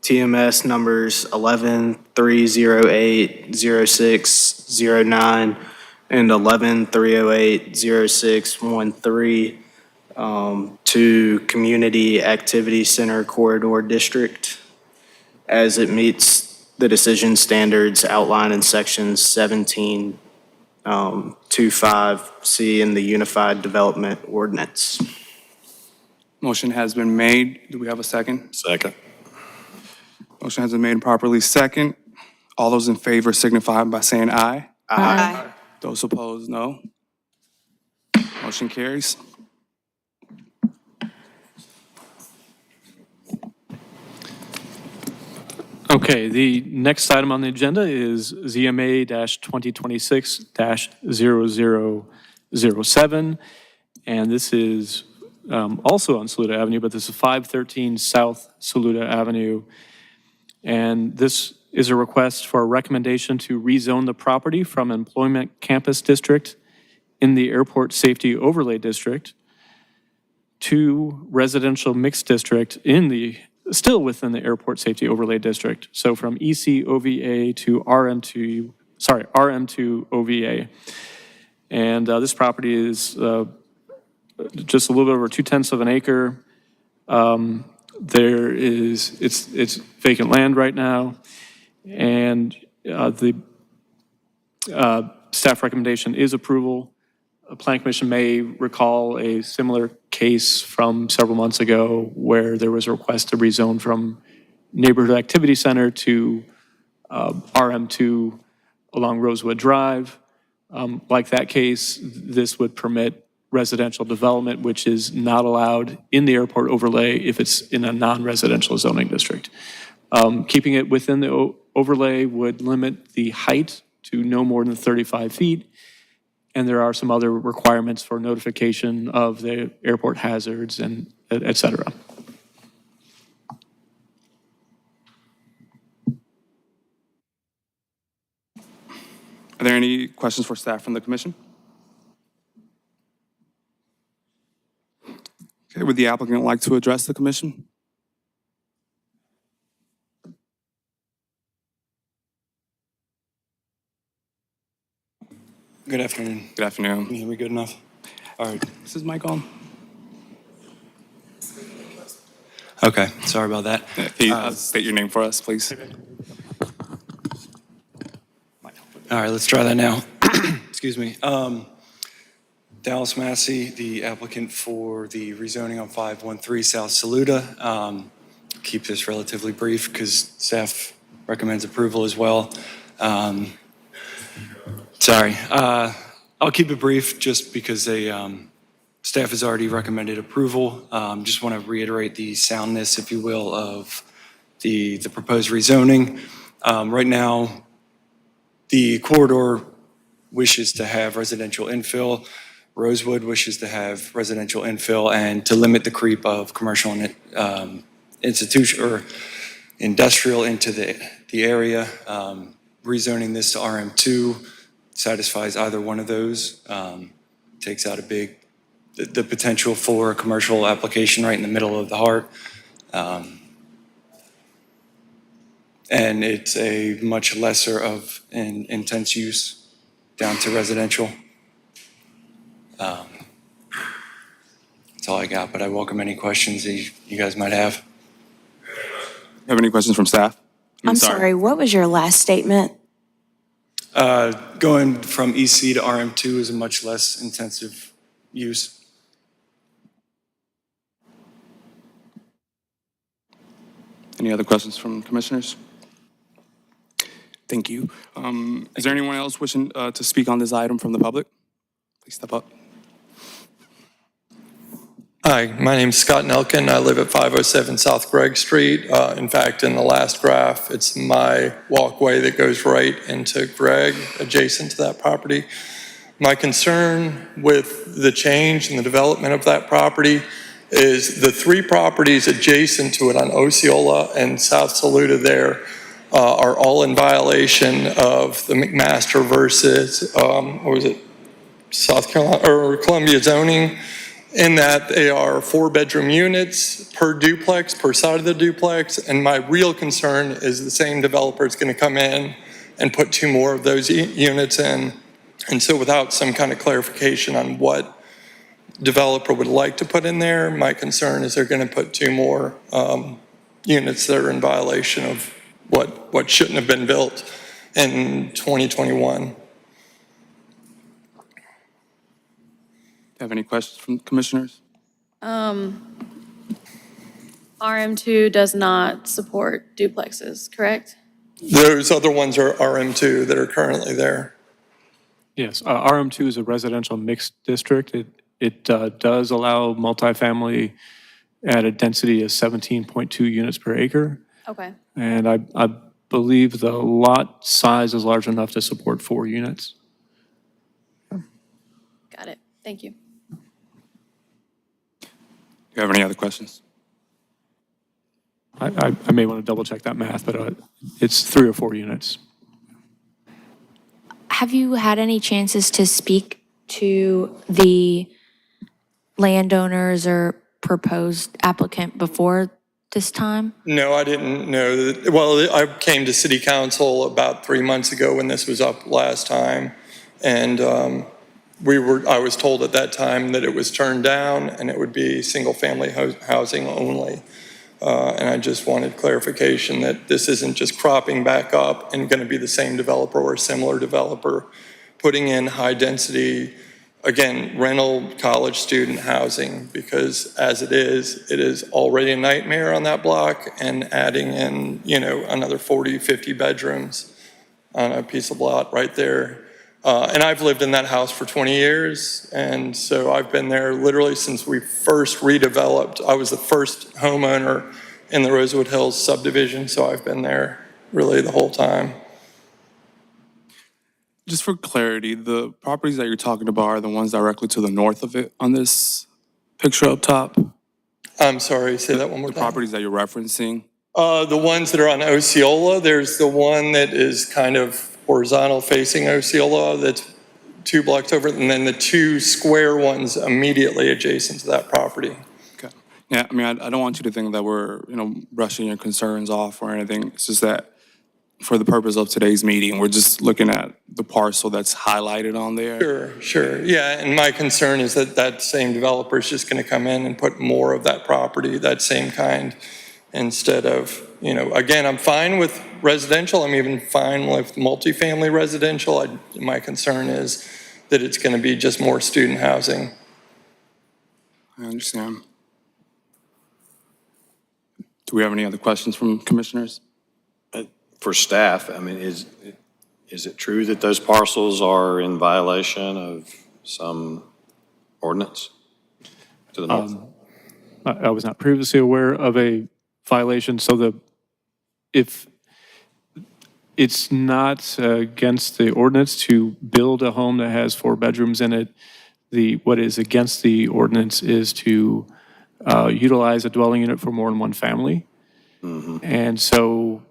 TMS numbers 11-308-0609 and 11-308-0613 to Community Activity Center Corridor District as it meets the decision standards outlined in sections 1725C in the Unified Development Ordinance. Motion has been made. Do we have a second? Second. Motion has been made and properly second. All those in favor signify by saying aye. Aye. Those opposed, no. Motion carries. Okay, the next item on the agenda is ZMA-2026-00 07. And this is also on Saluda Avenue, but this is 513 South Saluda Avenue. And this is a request for a recommendation to rezone the property from Employment Campus District in the Airport Safety Overlay District to Residential Mixed District still within the Airport Safety Overlay District. So from EC OVA to RM2 OVA. And this property is just a little bit over 2/10 of an acre. It's vacant land right now. And the staff recommendation is approval. The Plan Commission may recall a similar case from several months ago where there was a request to rezone from Neighborhood Activity Center to RM2 along Rosewood Drive. Like that case, this would permit residential development, which is not allowed in the airport overlay if it's in a non-residential zoning district. Keeping it within the overlay would limit the height to no more than 35 feet. And there are some other requirements for notification of the airport hazards and et cetera. Are there any questions for staff from the commission? Okay, would the applicant like to address the commission? Good afternoon. Good afternoon. Can you hear me good enough? All right. Is this mic on? Okay, sorry about that. Can you state your name for us, please? All right, let's try that now. Excuse me. Dallas Massey, the applicant for the rezoning on 513 South Saluda. Keep this relatively brief because staff recommends approval as well. Sorry, I'll keep it brief just because staff has already recommended approval. Just want to reiterate the soundness, if you will, of the proposed rezoning. Right now, the corridor wishes to have residential infill. Rosewood wishes to have residential infill and to limit the creep of commercial and institution or industrial into the area. Rezoning this to RM2 satisfies either one of those. Takes out the potential for a commercial application right in the middle of the heart. And it's a much lesser of an intense use down to residential. That's all I got, but I welcome any questions that you guys might have. Have any questions from staff? I'm sorry, what was your last statement? Going from EC to RM2 is a much less intensive use. Any other questions from commissioners? Thank you. Is there anyone else wishing to speak on this item from the public? Please step up. Hi, my name's Scott Nelkin. I live at 507 South Gregg Street. In fact, in the last graph, it's my walkway that goes right into Gregg, adjacent to that property. My concern with the change and the development of that property is the three properties adjacent to it on Osceola and South Saluda there are all in violation of the McMaster versus, what was it, South Carolina, or Columbia zoning, in that they are 4-bedroom units per duplex, per side of the duplex. And my real concern is the same developer is going to come in and put 2 more of those units in. And so without some kind of clarification on what developer would like to put in there, my concern is they're going to put 2 more units that are in violation of what shouldn't have been built in 2021. Have any questions from commissioners? RM2 does not support duplexes, correct? Those other ones are RM2 that are currently there. Yes, RM2 is a residential mixed district. It does allow multifamily at a density of 17.2 units per acre. Okay. And I believe the lot size is large enough to support 4 units. Got it. Thank you. Do you have any other questions? I may want to double check that math, but it's 3 or 4 units. Have you had any chances to speak to the landowners or proposed applicant before this time? No, I didn't know that. Well, I came to city council about 3 months ago when this was up last time. And I was told at that time that it was turned down and it would be single-family housing only. And I just wanted clarification that this isn't just cropping back up and going to be the same developer or a similar developer putting in high-density, again, rental college student housing, because as it is already a nightmare on that block, and adding in, another 40, 50 bedrooms on a piece of lot right there. And I've lived in that house for 20 years, and so I've been there literally since we first redeveloped. I was the first homeowner in the Rosewood Hills subdivision, so I've been there really the whole time. Just for clarity, the properties that you're talking about are the ones directly to the north of it on this picture up top? I'm sorry, say that one more The time. properties that you're referencing? The ones that are on Osceola, there's the one that is kind of horizontal facing Osceola that's 2 blocks over, and then the 2 square ones immediately adjacent to that property. Okay. Yeah, I mean, I don't want you to think that we're, brushing your concerns off or anything. It's just that for the purpose of today's meeting, we're just looking at the parcel that's highlighted on there. Sure. Yeah, and my concern is that that same developer is just going to come in and put more of that property, that same kind, instead of, again, I'm fine with residential. I'm even fine with multifamily residential. My concern is that it's going to be just more student housing. I understand. Do we have any other questions from commissioners? For staff, I mean, is it true that those parcels are in violation of some ordinance to the north? I was not previously aware of a violation, so if it's not against the ordinance to build a home that has 4 bedrooms in it, what is against the ordinance is to utilize a dwelling unit for more than one family. And so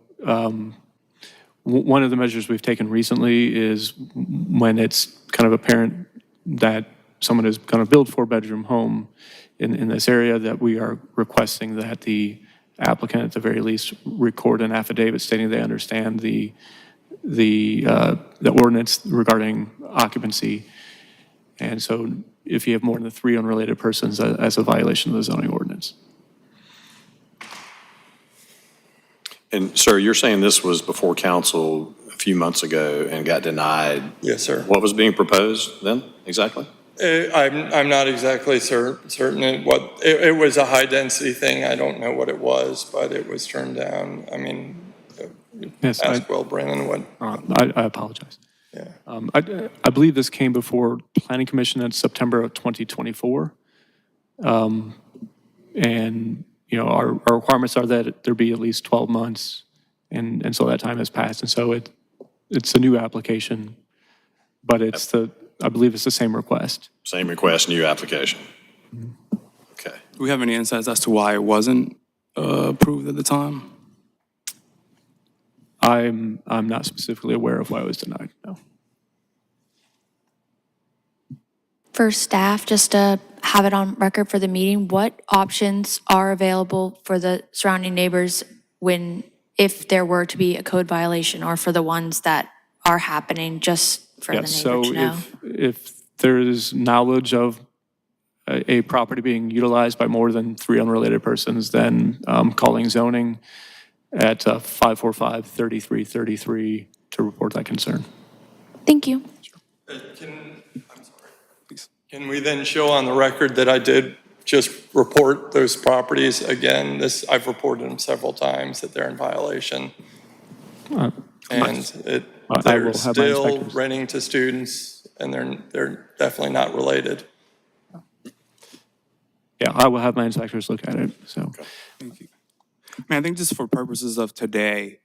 one of the measures we've taken recently is when it's kind of apparent that someone is going to build 4-bedroom home in this area, that we are requesting that the applicant at the very least record an affidavit stating they understand the ordinance regarding occupancy. And so if you have more than 3 unrelated persons, as a violation of the zoning ordinance. And sir, you're saying this was before council a few months ago and got denied. Yes, sir. What was being proposed then, exactly? I'm not exactly certain it was a high-density thing. I don't know what it was, but it was turned down. I mean, Yes, ask Will Brennan what. I apologize. Yeah. I believe this came before Planning Commission in September of 2024. And, our requirements are that there be at least 12 months. And so that time has passed. And so it's a new application, but I believe it's the same request. Same request, new application. Okay. Do we have any insights as to why it wasn't approved at the time? I'm not specifically aware of why it was denied, no. For staff, just to have it on record for the meeting, what options are available for the surrounding neighbors if there were to be a code violation, or for the ones that are happening, just for the neighbor to know? If there is knowledge of a property being utilized by more than 3 unrelated persons, then calling zoning at 545-3333 to report that concern. Thank you. Can we then show on the record that I did just report those properties again? I've reported them several times that they're in violation. And they're still renting to students, and they're definitely not related. Yeah, I will have my inspectors look at it, so. Okay. Thank you. I think just for purposes of today,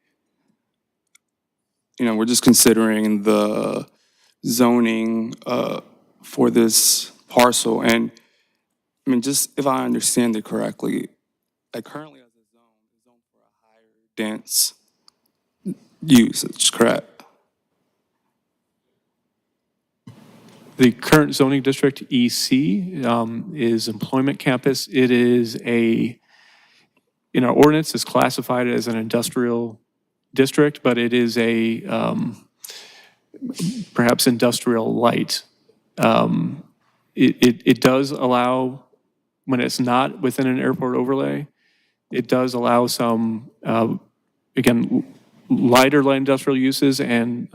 we're just considering the zoning for this parcel. And I mean, just if I understand it correctly, like currently as a zone, it's zoned for a higher dense usage, correct? The current zoning district, EC, is employment campus. It is in our ordinance, it's classified as an industrial district, but it is perhaps industrial light. It does allow, when it's not within an airport overlay, it does allow some, again, lighter light industrial uses, and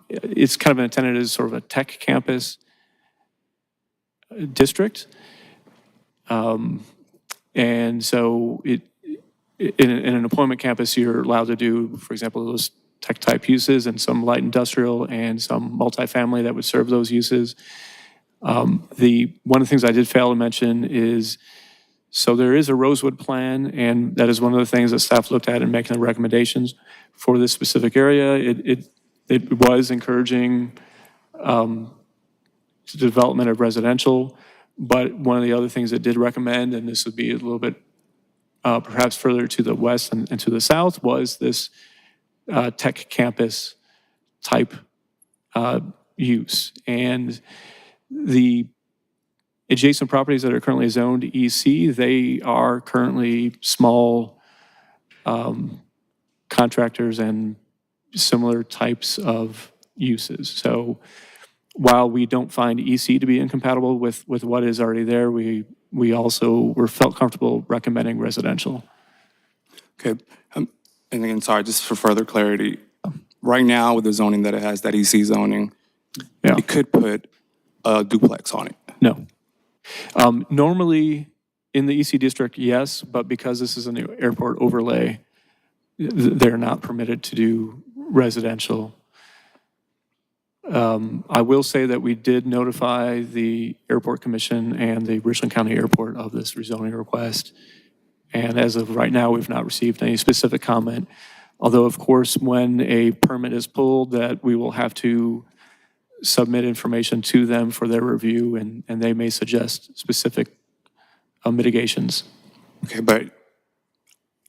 it's kind of intended as sort of a tech campus district. And so in an employment campus, you're allowed to do, for example, those tech type uses and some light industrial and some multifamily that would serve those uses. One of the things I did fail to mention is, so there is a Rosewood plan, and that is one of the things that staff looked at in making the recommendations for this specific area. It was encouraging development of residential, but one of the other things it did recommend, and this would be a little bit perhaps further to the west and to the south, was this tech campus type use. And the adjacent properties that are currently zoned EC, they are currently small contractors and similar types of uses. So while we don't find EC to be incompatible with what is already there, we also felt comfortable recommending residential. Okay. And again, sorry, just for further clarity, right now with the zoning that it has, that EC zoning, Yeah. it could put a duplex on it. No. Normally, in the EC district, yes, but because this is an airport overlay, they're not permitted to do residential. I will say that we did notify the Airport Commission and the Richland County Airport of this rezoning request. And as of right now, we've not received any specific comment. Although, of course, when a permit is pulled, that we will have to submit information to them for their review, and they may suggest specific mitigations. Okay, but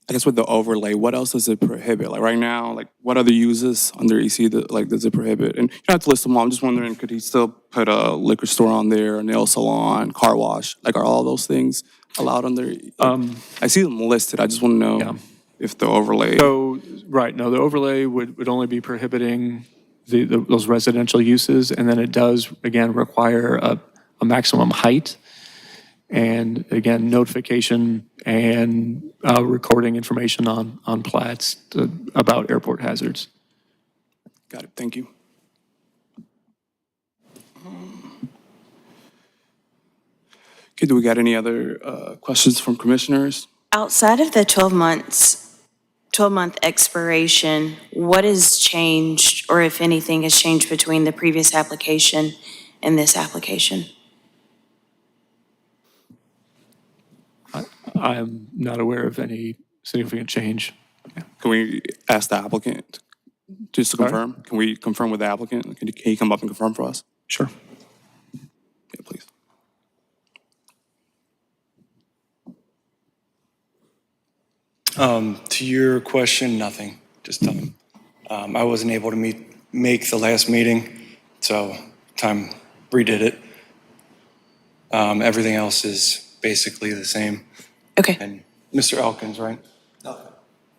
I guess with the overlay, what else does it prohibit? Like right now, like what other uses under EC does it prohibit? And you don't have to list them all. I'm just wondering, could he still put a liquor store on there, a nail salon, car wash? Like are all those things allowed under? I see them listed. I just want to know Yeah. if the overlay. So, right, no, the overlay would only be prohibiting those residential uses, and then it does, again, require a maximum height, and again, notification and recording information on plats about airport hazards. Got it. Thank you. Okay, do we got any other questions from commissioners? Outside of the 12-month expiration, what has changed, or if anything has changed between the previous application and this application? I am not aware of any significant change. Can we ask the applicant just to confirm? Can we confirm with the applicant? Can he come up and confirm for us? Sure. Yeah, please. To your question, nothing, just time. I wasn't able to make the last meeting, so time redid it. Everything else is basically the same. Okay. And Mr. Elkins, right? No.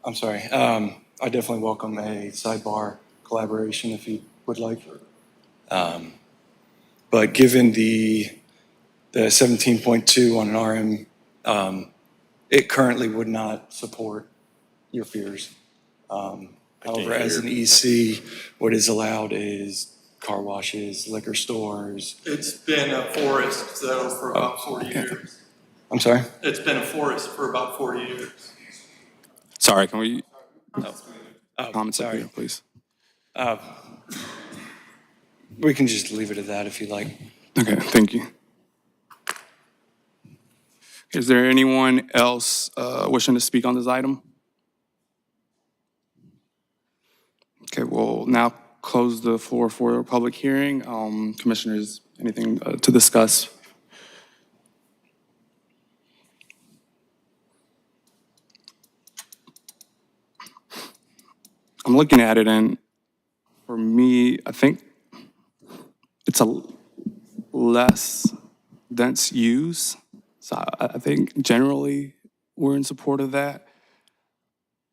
I'm sorry. I definitely welcome a sidebar collaboration if you would like. But given the 17.2 on an RM, it currently would not support your fears. However, as an EC, what is allowed is car washes, liquor stores. It's been a forest, though, for about 40 years. I'm sorry? It's been a forest for about 40 years. Sorry, can we comments up sorry. here, please? We can just leave it at that if you like. Okay, thank you. Is there anyone else wishing to speak on this item? Okay, we'll now close the floor for a public hearing. Commissioners, anything to discuss? I'm looking at it, and for me, I think it's a less dense use. So I think generally we're in support of that.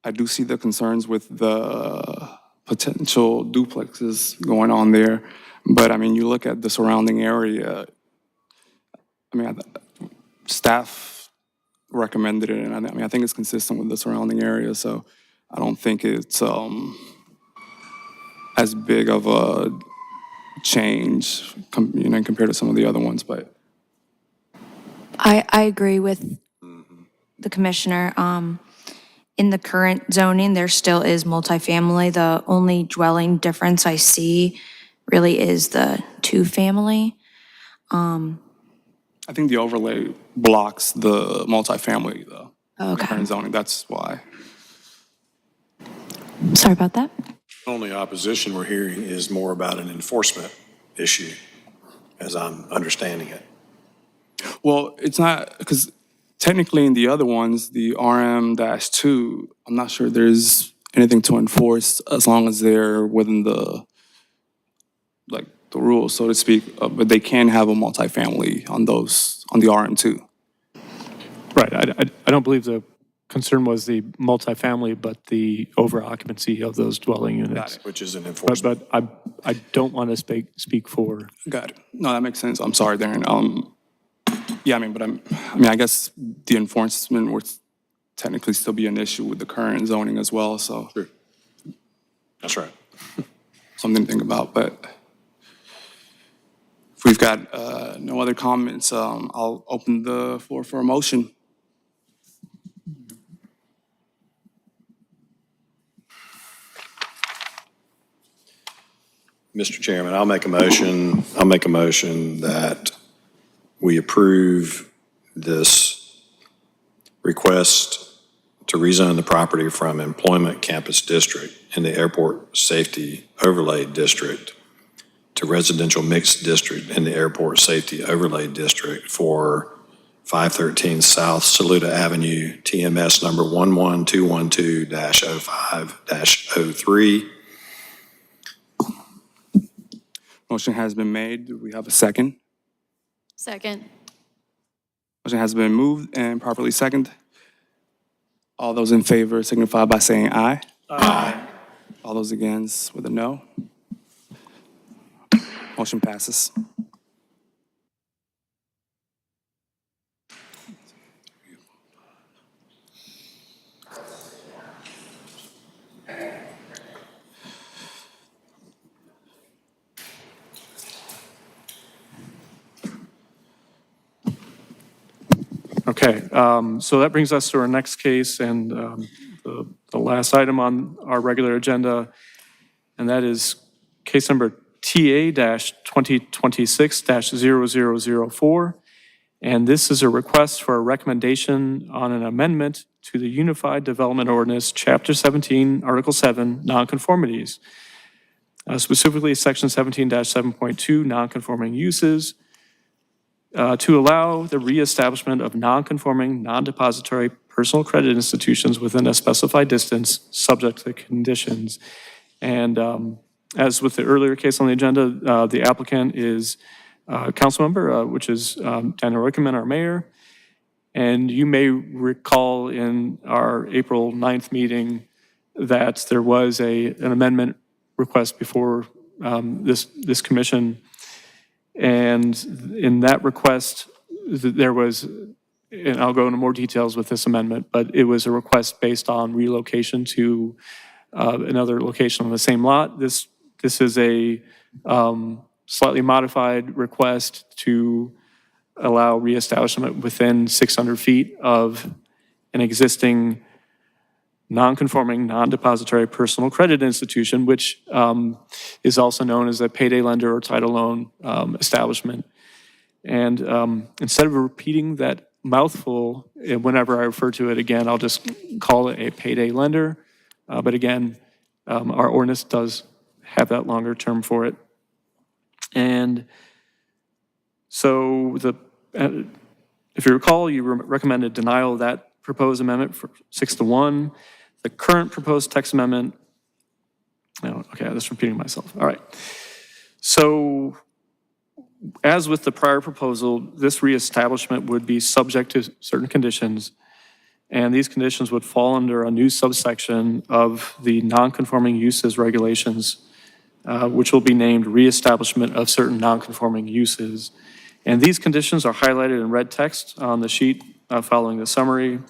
I do see the concerns with the potential duplexes going on there. But I mean, you look at the surrounding area, I mean, staff recommended it, and I mean, I think it's consistent with the surrounding area, so I don't think it's as big of a change, compared to some of the other ones, but. I agree with the commissioner. In the current zoning, there still is multifamily. The only dwelling difference I see really is the two-family. I think the overlay blocks the multifamily, though. Okay. Current zoning, that's why. Sorry about that. Only opposition we're hearing is more about an enforcement issue, as I'm understanding it. Well, it's not, because technically in the other ones, the RM-2, I'm not sure there's anything to enforce as long as they're within the rules, so to speak, but they can have a multifamily on those, on the RM-2. Right, I don't believe the concern was the multifamily, but the over-occupancy of those dwelling units. Which is an enforcement. But I don't want to speak for. Got it. No, that makes sense. I'm sorry, Darren. Yeah, I mean, but I guess the enforcement would technically still be an issue with the current zoning as well, so. Sure. That's right. Something to think about, but if we've got no other comments, I'll open the floor for a motion. Mr. Chairman, I'll make a motion that we approve this request to rezone the property from Employment Campus District in the Airport Safety Overlay District to Residential Mixed District in the Airport Safety Overlay District for 513 South Saluda Avenue, TMS number 11212-05-03. Motion has been made. Do we have a second? Second. Motion has been moved and properly seconded. All those in favor signify by saying aye. Aye. All those against with a no. Motion passes. Okay, so that brings us to our next case and the last item on our regular agenda, and that is case number TA-2026-0004. And this is a request for a recommendation on an amendment to the Unified Development Ordinance, Chapter 17, Article 7, Nonconformities. Specifically, Section 17-7.2, Nonconforming Uses, to allow the reestablishment of non-conforming, non-depository personal credit institutions within a specified distance, subject to conditions. And as with the earlier case on the agenda, the applicant is a council member, which is Daniel Rickerman, our mayor. And you may recall in our April 9th meeting that there was an amendment request before this commission. And in that request, there was, and I'll go into more details with this amendment, but it was a request based on relocation to another location on the same lot. This is a slightly modified request to allow reestablishment within 600 feet of an existing non-conforming, non-depository personal credit institution, which is also known as a payday lender or title loan establishment. And instead of repeating that mouthful, whenever I refer to it again, I'll just call it a payday lender. But again, our ordinance does have that longer term for it. And So if you recall, you recommended denial of that proposed amendment for 6-1. The current proposed text amendment, oh, okay, I'm just repeating myself. All right. So as with the prior proposal, this reestablishment would be subject to certain conditions, and these conditions would fall under a new subsection of the nonconforming uses regulations, which will be named reestablishment of certain nonconforming uses. And these conditions are highlighted in red text on the sheet following the summary.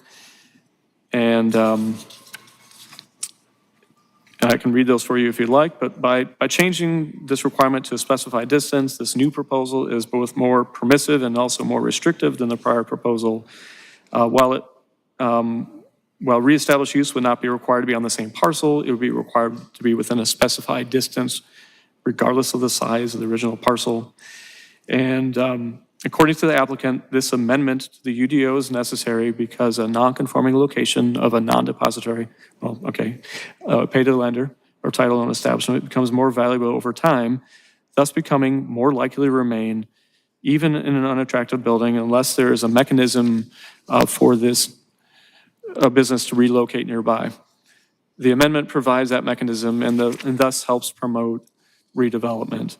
And I can read those for you if you'd like, but by changing this requirement to a specified distance, this new proposal is both more permissive and also more restrictive than the prior proposal. While reestablished use would not be required to be on the same parcel, it would be required to be within a specified distance, regardless of the size of the original parcel. And according to the applicant, this amendment to the UDO is necessary because a non-conforming location of a non-depository, pay to the lender or title loan establishment becomes more valuable over time, thus becoming more likely to remain even in an unattractive building unless there is a mechanism for this business to relocate nearby. The amendment provides that mechanism and thus helps promote redevelopment.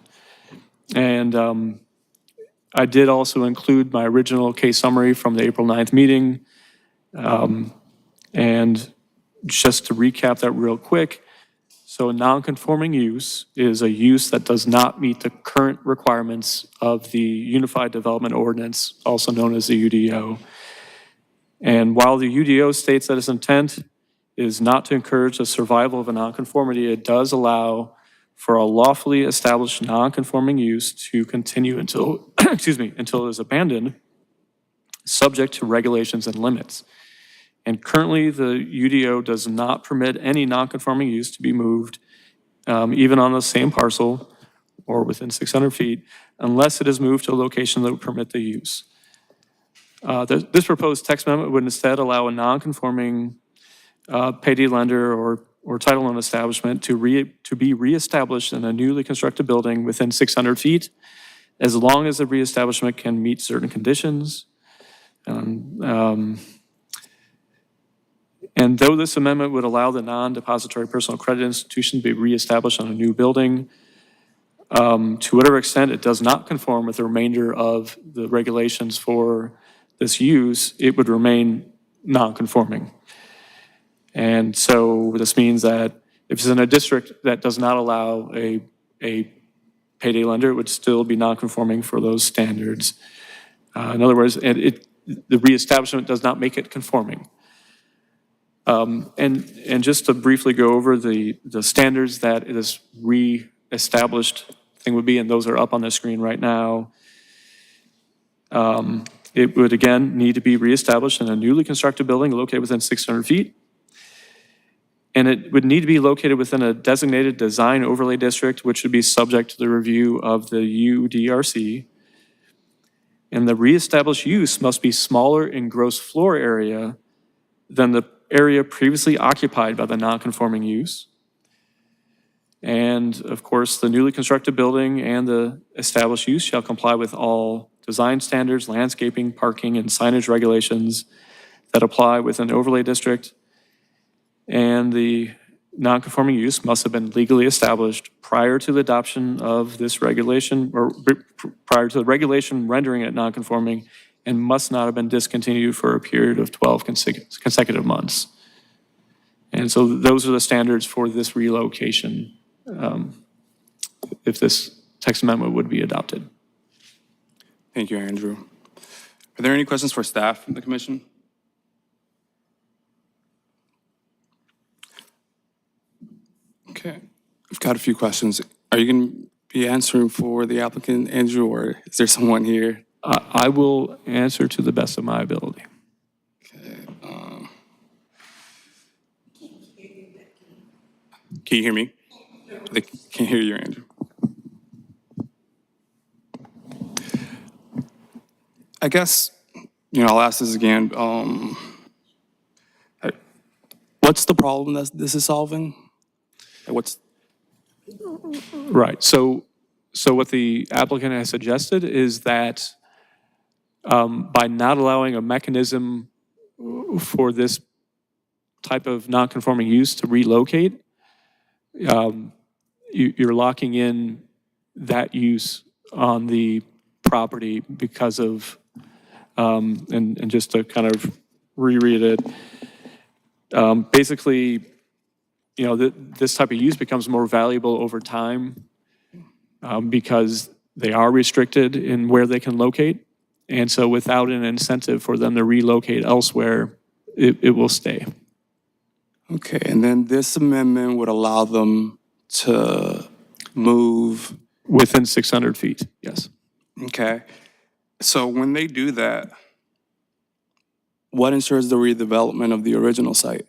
And I did also include my original case summary from the April 9th meeting. And just to recap that real quick, so a non-conforming use is a use that does not meet the current requirements of the Unified Development Ordinance, also known as the UDO. And while the UDO states that its intent is not to encourage the survival of a nonconformity, it does allow for a lawfully established non-conforming use to continue until, until it is abandoned, subject to regulations and limits. And currently, the UDO does not permit any non-conforming use to be moved, even on the same parcel or within 600 feet, unless it is moved to a location that would permit the use. This proposed text amendment would instead allow a non-conforming payday lender or title loan establishment to be reestablished in a newly constructed building within 600 feet, as long as the reestablishment can meet certain conditions. And though this amendment would allow the non-depository personal credit institution to be reestablished on a new building, to whatever extent it does not conform with the remainder of the regulations for this use, it would remain non-conforming. And so this means that if it's in a district that does not allow a payday lender, it would still be non-conforming for those standards. In other words, the reestablishment does not make it conforming. And just to briefly go over the standards that this re-established thing would be, and those are up on the screen right now. It would, again, need to be reestablished in a newly constructed building located within 600 feet. And it would need to be located within a designated design overlay district, which would be subject to the review of the UDRC. And the reestablished use must be smaller in gross floor area than the area previously occupied by the non-conforming use. And of course, the newly constructed building and the established use shall comply with all design standards, landscaping, parking, and signage regulations that apply within the overlay district. And the non-conforming use must have been legally established prior to the adoption of this regulation, or prior to the regulation rendering it non-conforming, and must not have been discontinued for a period of 12 consecutive months. And so those are the standards for this relocation, if this text amendment would be adopted. Thank you, Andrew. Are there any questions for staff from the commission? Okay, I've got a few questions. Are you going to be answering for the applicant, Andrew, or is there someone here? I will answer to the best of my ability. Okay. Can you hear me? They can't hear you, Andrew. I guess, I'll ask this again. What's the problem that this is solving? What's Right. So So what the applicant has suggested is that by not allowing a mechanism for this type of non-conforming use to relocate, you're locking in that use on the property because of, and just to kind of reread it, basically, this type of use becomes more valuable over time because they are restricted in where they can locate. And so without an incentive for them to relocate elsewhere, it will stay. Okay, and then this amendment would allow them to move, Within 600 feet, yes. okay? So when they do that, what ensures the redevelopment of the original site?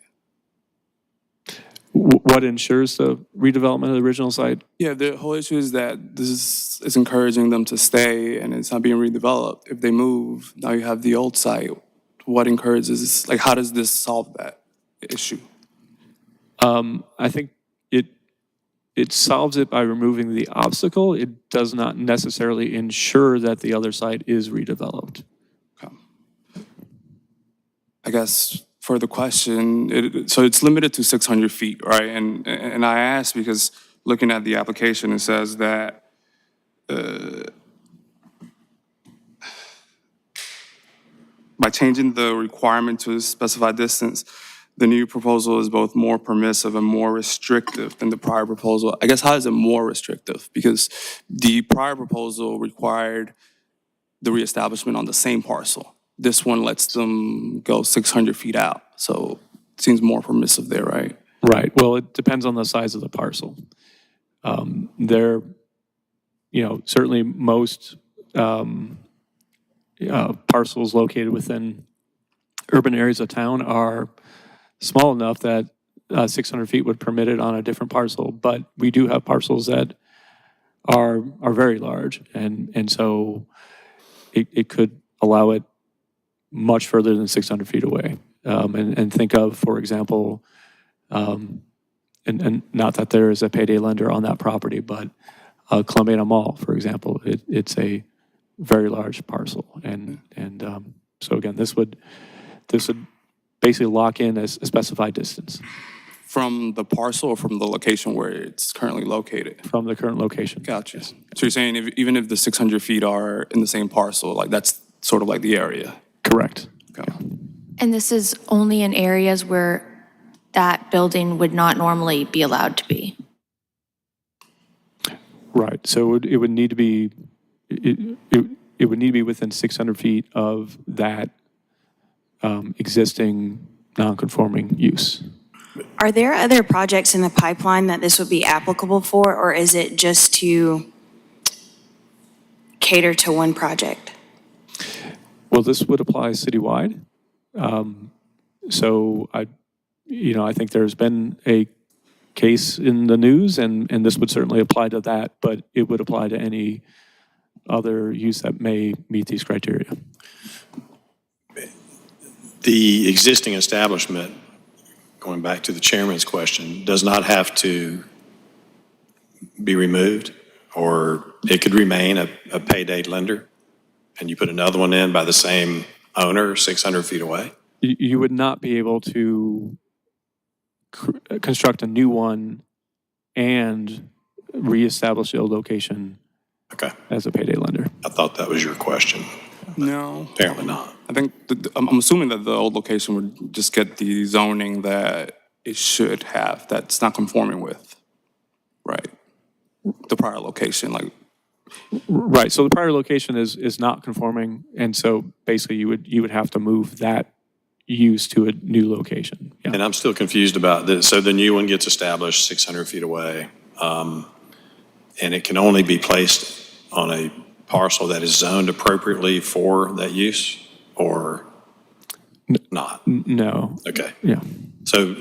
What ensures the redevelopment of the original site? Yeah, the whole issue is that this is encouraging them to stay and it's not being redeveloped. If they move, now you have the old site. What encourages, like, how does this solve that issue? I think it solves it by removing the obstacle. It does not necessarily ensure that the other side is redeveloped. I guess for the question, so it's limited to 600 feet, right? And I ask because looking at the application, it says that by changing the requirement to a specified distance, the new proposal is both more permissive and more restrictive than the prior proposal. I guess how is it more restrictive? Because the prior proposal required the reestablishment on the same parcel. This one lets them go 600 feet out, so it seems more permissive there, right? Right. Well, it depends on the size of the parcel. Certainly most parcels located within urban areas of town are small enough that 600 feet would permit it on a different parcel. But we do have parcels that are very large, and so it could allow it much further than 600 feet away. And think of, for example, and not that there is a payday lender on that property, but Columbiana Mall, for example, it's a very large parcel. And so again, this would basically lock in a specified distance. From the parcel or from the location where it's currently located? From the current location. Gotcha. So you're saying even if the 600 feet are in the same parcel, like that's sort of like the area? Correct. Okay. And this is only in areas where that building would not normally be allowed to be. Right. So it would need to be, it would need to be within 600 feet of that existing non-conforming use. Are there other projects in the pipeline that this would be applicable for, or is it just to cater to one project? Well, this would apply citywide. So I think there's been a case in the news, and this would certainly apply to that, but it would apply to any other use that may meet these criteria. The existing establishment, going back to the chairman's question, does not have to be removed, or it could remain a payday lender, and you put another one in by the same owner 600 feet away? You would not be able to construct a new one and reestablish the old location Okay. as a payday lender. I thought that was your question. No. Apparently not. I think, I'm assuming that the old location would just get the zoning that it should have, that's not conforming with, right? The prior location, like. Right, so the prior location is not conforming, and so basically you would have to move that use to a new location. Yeah. And I'm still confused about this. So the new one gets established 600 feet away, and it can only be placed on a parcel that is zoned appropriately for that use, or not? No. Okay. Yeah. So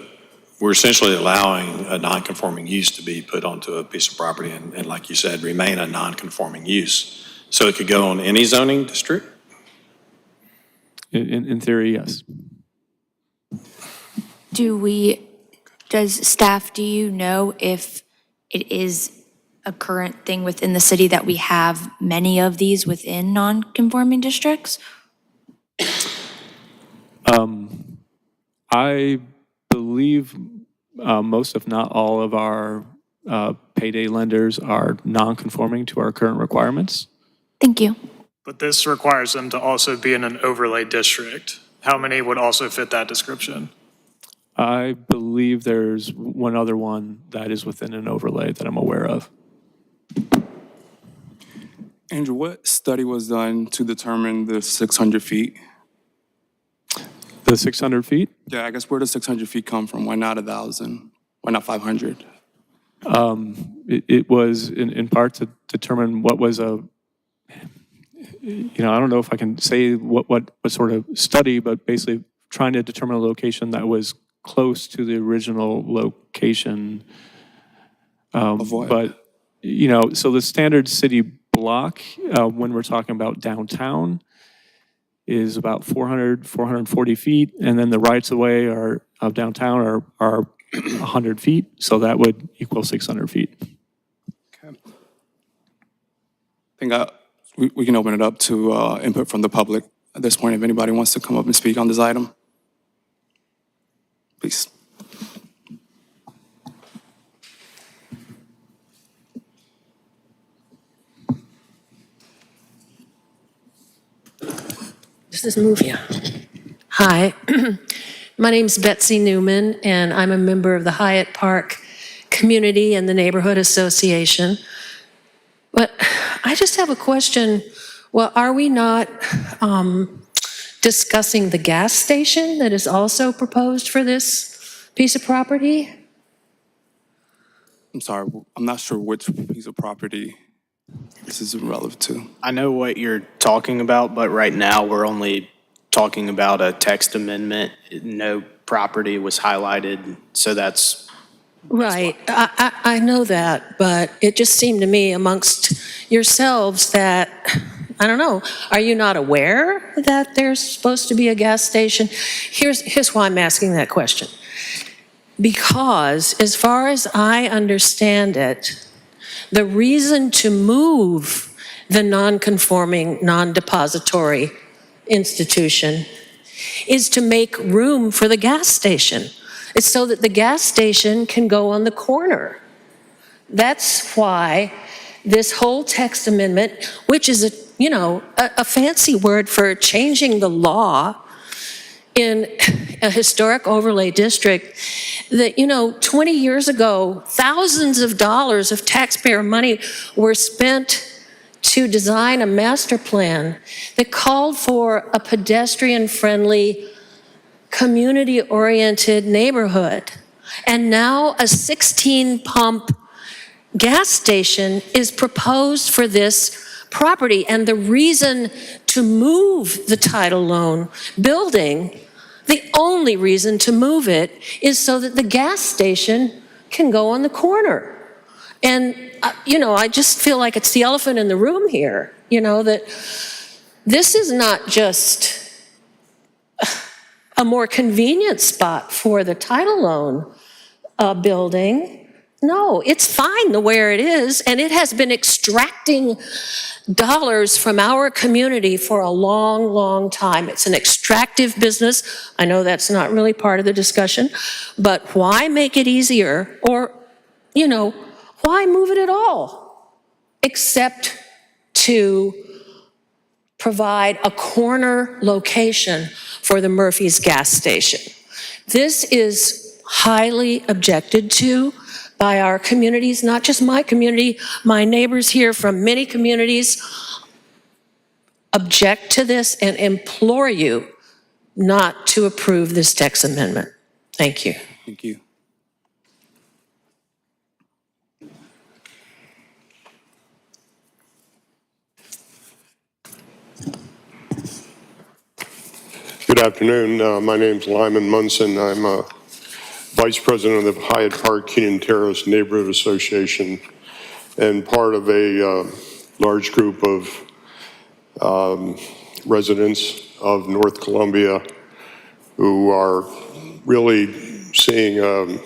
we're essentially allowing a non-conforming use to be put onto a piece of property and like you said, remain a non-conforming use. So it could go on any zoning district? In theory, yes. Do you know if it is a current thing within the city that we have many of these within non-conforming districts? I believe most, if not all, of our payday lenders are non-conforming to our current requirements. Thank you. But this requires them to also be in an overlay district. How many would also fit that description? I believe there's one other one that is within an overlay that I'm aware of. Andrew, what study was done to determine the 600 feet? The 600 feet? Yeah, I guess where does 600 feet come from? Why not 1,000? Why not 500? It was in part to determine what was a, I don't know if I can say what sort of study, but basically trying to determine a location that was close to the original location. Of what? But, so the standard city block, when we're talking about downtown, is about 440 feet, and then the rights of way of downtown are 100 feet, so that would equal 600 feet. Okay. I think we can open it up to input from the public at this point if anybody wants to come up and speak on this item. Please. This is Movia. Hi, my name's Betsy Newman, and I'm a member of the Hyatt Park Community and the Neighborhood Association. But I just have a question. Well, are we not discussing the gas station that is also proposed for this piece of property? I'm sorry, I'm not sure which piece of property this is relevant to. I know what you're talking about, but right now we're only talking about a text amendment. No property was highlighted, so that's Right, I know that, but it just seemed to me amongst yourselves that, I don't know, are you not aware that there's supposed to be a gas station? Here's why I'm asking that question. Because as far as I understand it, the reason to move the non-conforming, non-depository institution is to make room for the gas station. It's so that the gas station can go on the corner. That's why this whole text amendment, which is a fancy word for changing the law in a historic overlay district, that 20 years ago, thousands of dollars of taxpayer money were spent to design a master plan that called for a pedestrian-friendly, community-oriented neighborhood. And now a 16-pump gas station is proposed for this property. And the reason to move the title loan building, the only reason to move it is so that the gas station can go on the corner. And, I just feel like it's the elephant in the room here, that this is not just a more convenient spot for the title loan building. No, it's fine the way it is, and it has been extracting dollars from our community for a long, long time. It's an extractive business. I know that's not really part of the discussion, but why make it easier? Or, why move it at all? Except to provide a corner location for the Murphy's gas station. This is highly objected to by our communities, not just my community, my neighbors here from many communities object to this and implore you not to approve this text amendment. Thank you. Thank you. Good afternoon. My name's Lyman Munson. I'm Vice President of the Hyatt Park Keenan Terrace Neighborhood Association and part of a large group of residents of North Columbia who are really seeing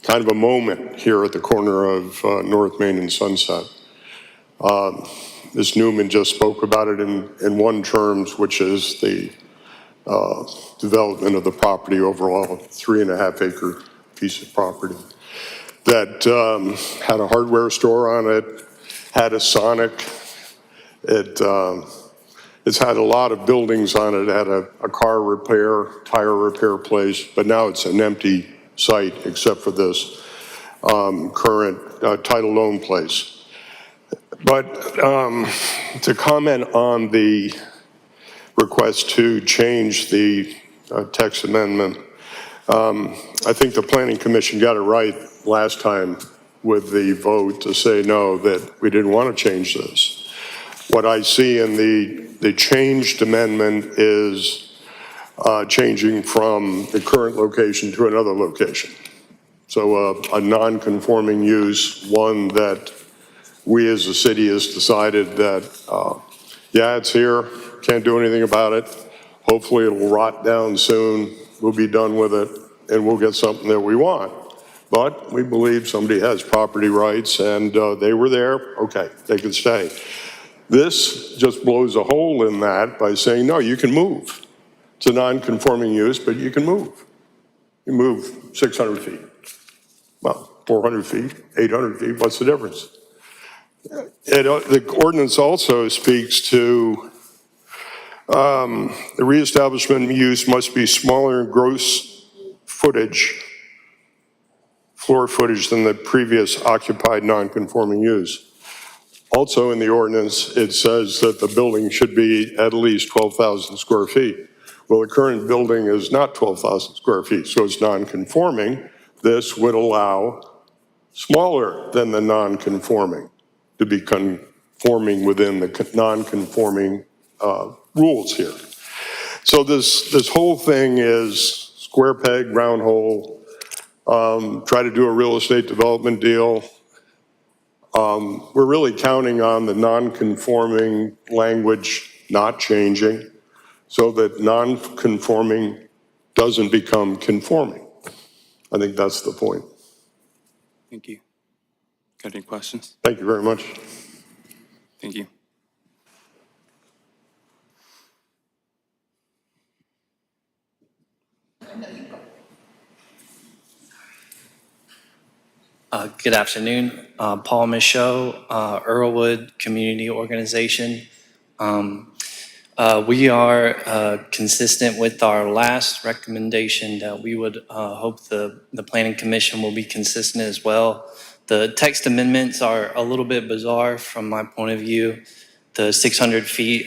kind of a moment here at the corner of North Main and Sunset. Ms. Newman just spoke about it in one terms, which is the development of the property overall, 3.5 acre piece of property that had a hardware store on it, had a Sonic. It's had a lot of buildings on it. It had a car repair, tire repair place, but now it's an empty site except for this current title loan place. But to comment on the request to change the text amendment, I think the Planning Commission got it right last time with the vote to say no, that we didn't want to change this. What I see in the changed amendment is changing from the current location to another location. So a non-conforming use, one that we as a city has decided that, yeah, it's here, can't do anything about it. Hopefully it'll rot down soon, we'll be done with it, and we'll get something that we want. But we believe somebody has property rights and they were there, okay, they can stay. This just blows a hole in that by saying, no, you can move. It's a non-conforming use, but you can move. You move 600 feet. Well, 400 feet, 800 feet, what's the difference? The ordinance also speaks to the reestablishment use must be smaller in gross footage, floor footage than the previous occupied non-conforming use. Also in the ordinance, it says that the building should be at least 12,000 square feet. Well, the current building is not 12,000 square feet, so it's non-conforming. This would allow smaller than the non-conforming to be conforming within the non-conforming rules here. So this whole thing is square peg, round hole, try to do a real estate development deal. We're really counting on the non-conforming language not changing so that non-conforming doesn't become conforming. I think that's the point. Thank you. Got any questions? Thank you very much. Thank you. Good afternoon. Paul Michaud, Earlwood Community Organization. We are consistent with our last recommendation that we would hope the Planning Commission will be consistent as well. The text amendments are a little bit bizarre from my point of view. The 600 feet,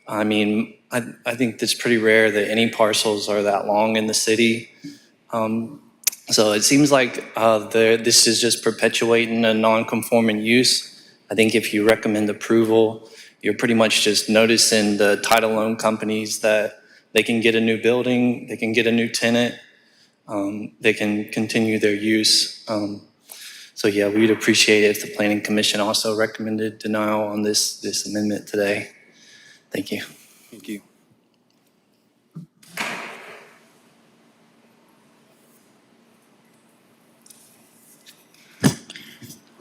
I mean, I think it's pretty rare that any parcels are that long in the city. So it seems like this is just perpetuating a non-conforming use. I think if you recommend approval, you're pretty much just noticing the title loan companies that they can get a new building, they can get a new tenant, they can continue their use. So yeah, we'd appreciate it if the Planning Commission also recommended denial on this amendment today. Thank you. Thank you.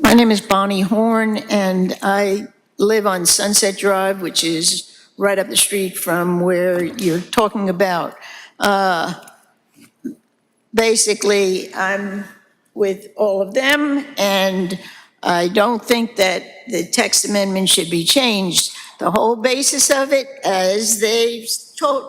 My name is Bonnie Horn, and I live on Sunset Drive, which is right up the street from where you're talking about. Basically, I'm with all of them, and I don't think that the text amendment should be changed. The whole basis of it, as they've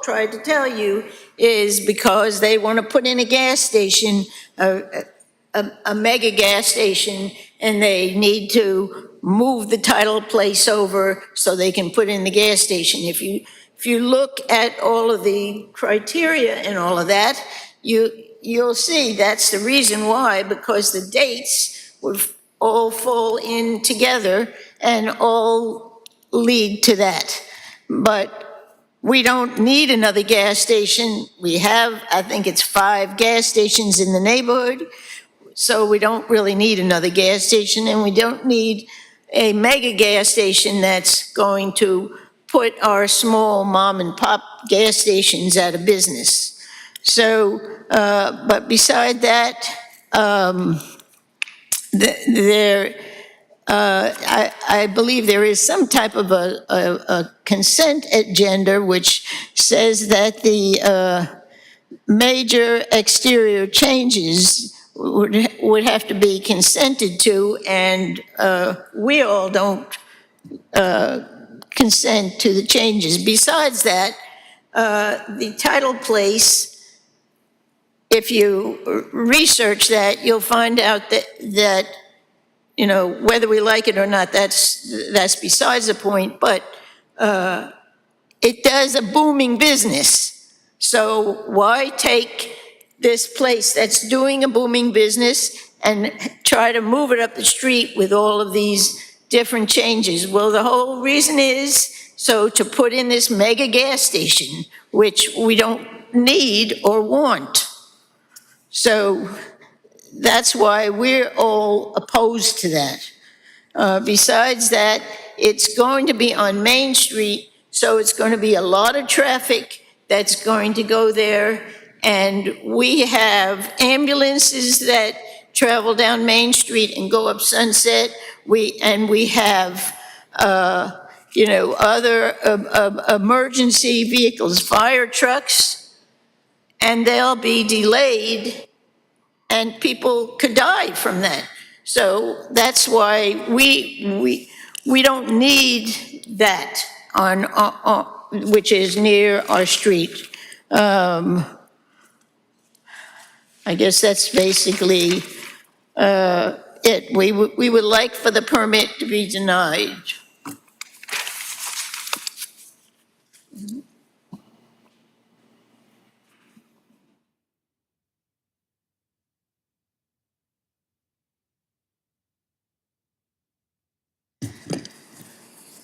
tried to tell you, is because they want to put in a gas station, a mega gas station, and they need to move the title place over so they can put in the gas station. If you look at all of the criteria and all of that, you'll see that's the reason why, because the dates would all fall in together and all lead to that. But we don't need another gas station. We have, I think it's 5 gas stations in the neighborhood. So we don't really need another gas station, and we don't need a mega gas station that's going to put our small mom and pop gas stations out of business. So, but beside that, I believe there is some type of a consent agenda which says that the major exterior changes would have to be consented to, and we all don't consent to the changes. Besides that, the title place, if you research that, you'll find out that you know, whether we like it or not, that's besides the point, but it does a booming business. So why take this place that's doing a booming business and try to move it up the street with all of these different changes? Well, the whole reason is so to put in this mega gas station, which we don't need or want. So that's why we're all opposed to that. Besides that, it's going to be on Main Street, so it's going to be a lot of traffic that's going to go there. And we have ambulances that travel down Main Street and go up Sunset. We have, you know, other emergency vehicles, fire trucks, and they'll be delayed, and people could die from that. So that's why we don't need that on which is near our street. I guess that's basically it. We would like for the permit to be denied.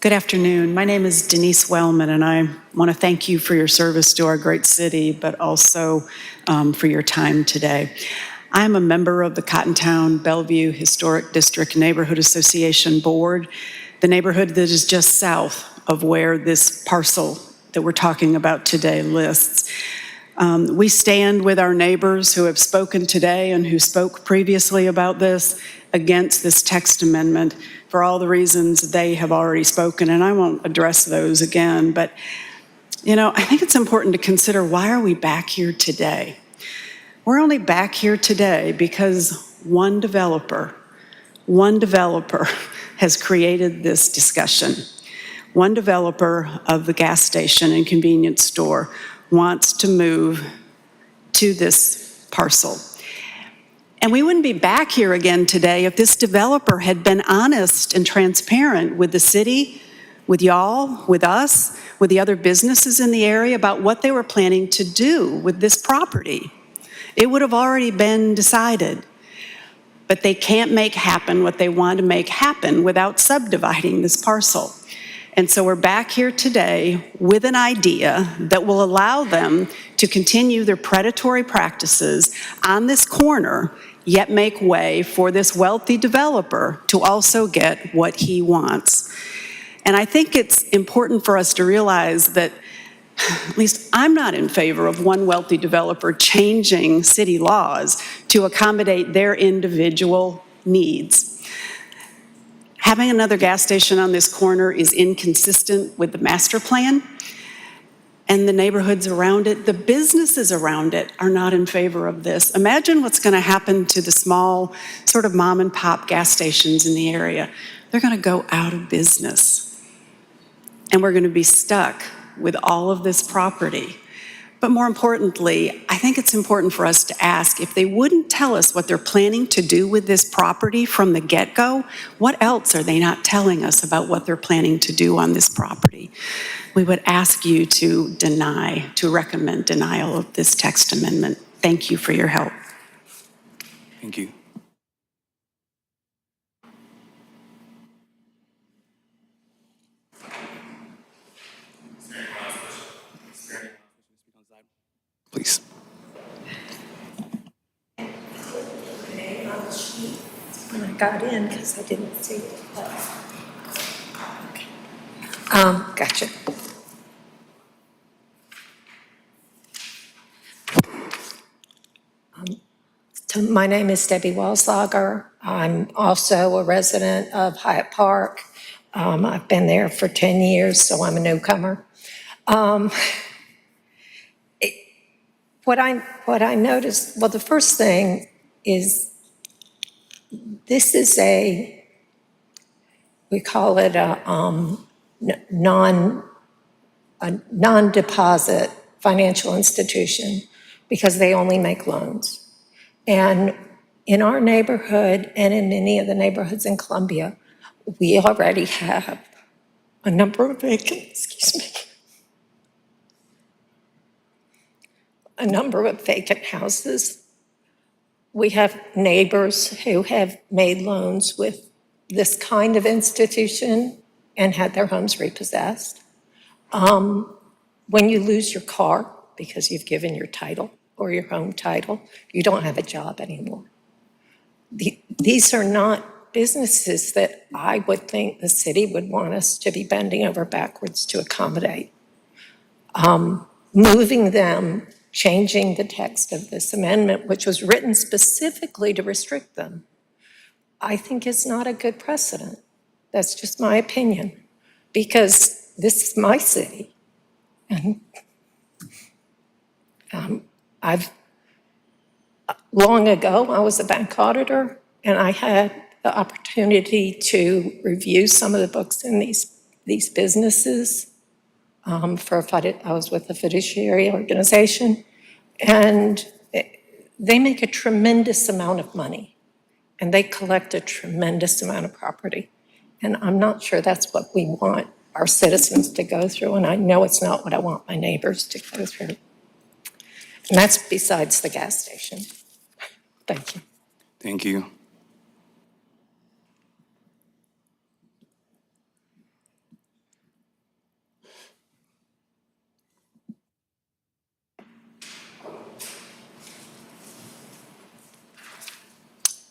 Good afternoon. My name is Denise Wellman, and I want to thank you for your service to our great city, but also for your time today. I'm a member of the Cottontown Bellevue Historic District Neighborhood Association Board, the neighborhood that is just south of where this parcel that we're talking about today lists. We stand with our neighbors who have spoken today and who spoke previously about this against this text amendment for all the reasons they have already spoken, and I won't address those again. But, you know, I think it's important to consider, why are we back here today? We're only back here today because one developer has created this discussion. One developer of the gas station and convenience store wants to move to this parcel. And we wouldn't be back here again today if this developer had been honest and transparent with the city, with y'all, with us, with the other businesses in the area about what they were planning to do with this property. It would have already been decided. But they can't make happen what they want to make happen without subdividing this parcel. And so we're back here today with an idea that will allow them to continue their predatory practices on this corner, yet make way for this wealthy developer to also get what he wants. And I think it's important for us to realize that, at least I'm not in favor of one wealthy developer changing city laws to accommodate their individual needs. Having another gas station on this corner is inconsistent with the master plan, and the neighborhoods around it, the businesses around it are not in favor of this. Imagine what's going to happen to the small sort of mom and pop gas stations in the area. They're going to go out of business, and we're going to be stuck with all of this property. But more importantly, I think it's important for us to ask, if they wouldn't tell us what they're planning to do with this property from the get-go, what else are they not telling us about what they're planning to do on this property? We would ask you to recommend denial of this text amendment. Thank you for your help. Thank you. Please. When I got in, because I didn't see it. Gotcha. My name is Debbie Walslager. I'm also a resident of Hyatt Park. I've been there for 10 years, so I'm a newcomer. What I noticed, well, the first thing is this is we call it a non-deposit financial institution because they only make loans. And in our neighborhood and in many of the neighborhoods in Columbia, we already have a number of vacant houses. We have neighbors who have made loans with this kind of institution and had their homes repossessed. When you lose your car because you've given your title or your home title, you don't have a job anymore. These are not businesses that I would think the city would want us to be bending over backwards to accommodate. Moving them, changing the text of this amendment, which was written specifically to restrict them, I think is not a good precedent. That's just my opinion, because this is my city. And long ago, I was a bank auditor, and I had the opportunity to review some of the books in these businesses. I was with a fiduciary organization, and they make a tremendous amount of money, and they collect a tremendous amount of property. And I'm not sure that's what we want our citizens to go through, and I know it's not what I want my neighbors to go through. And that's besides the gas station. Thank you. Thank you.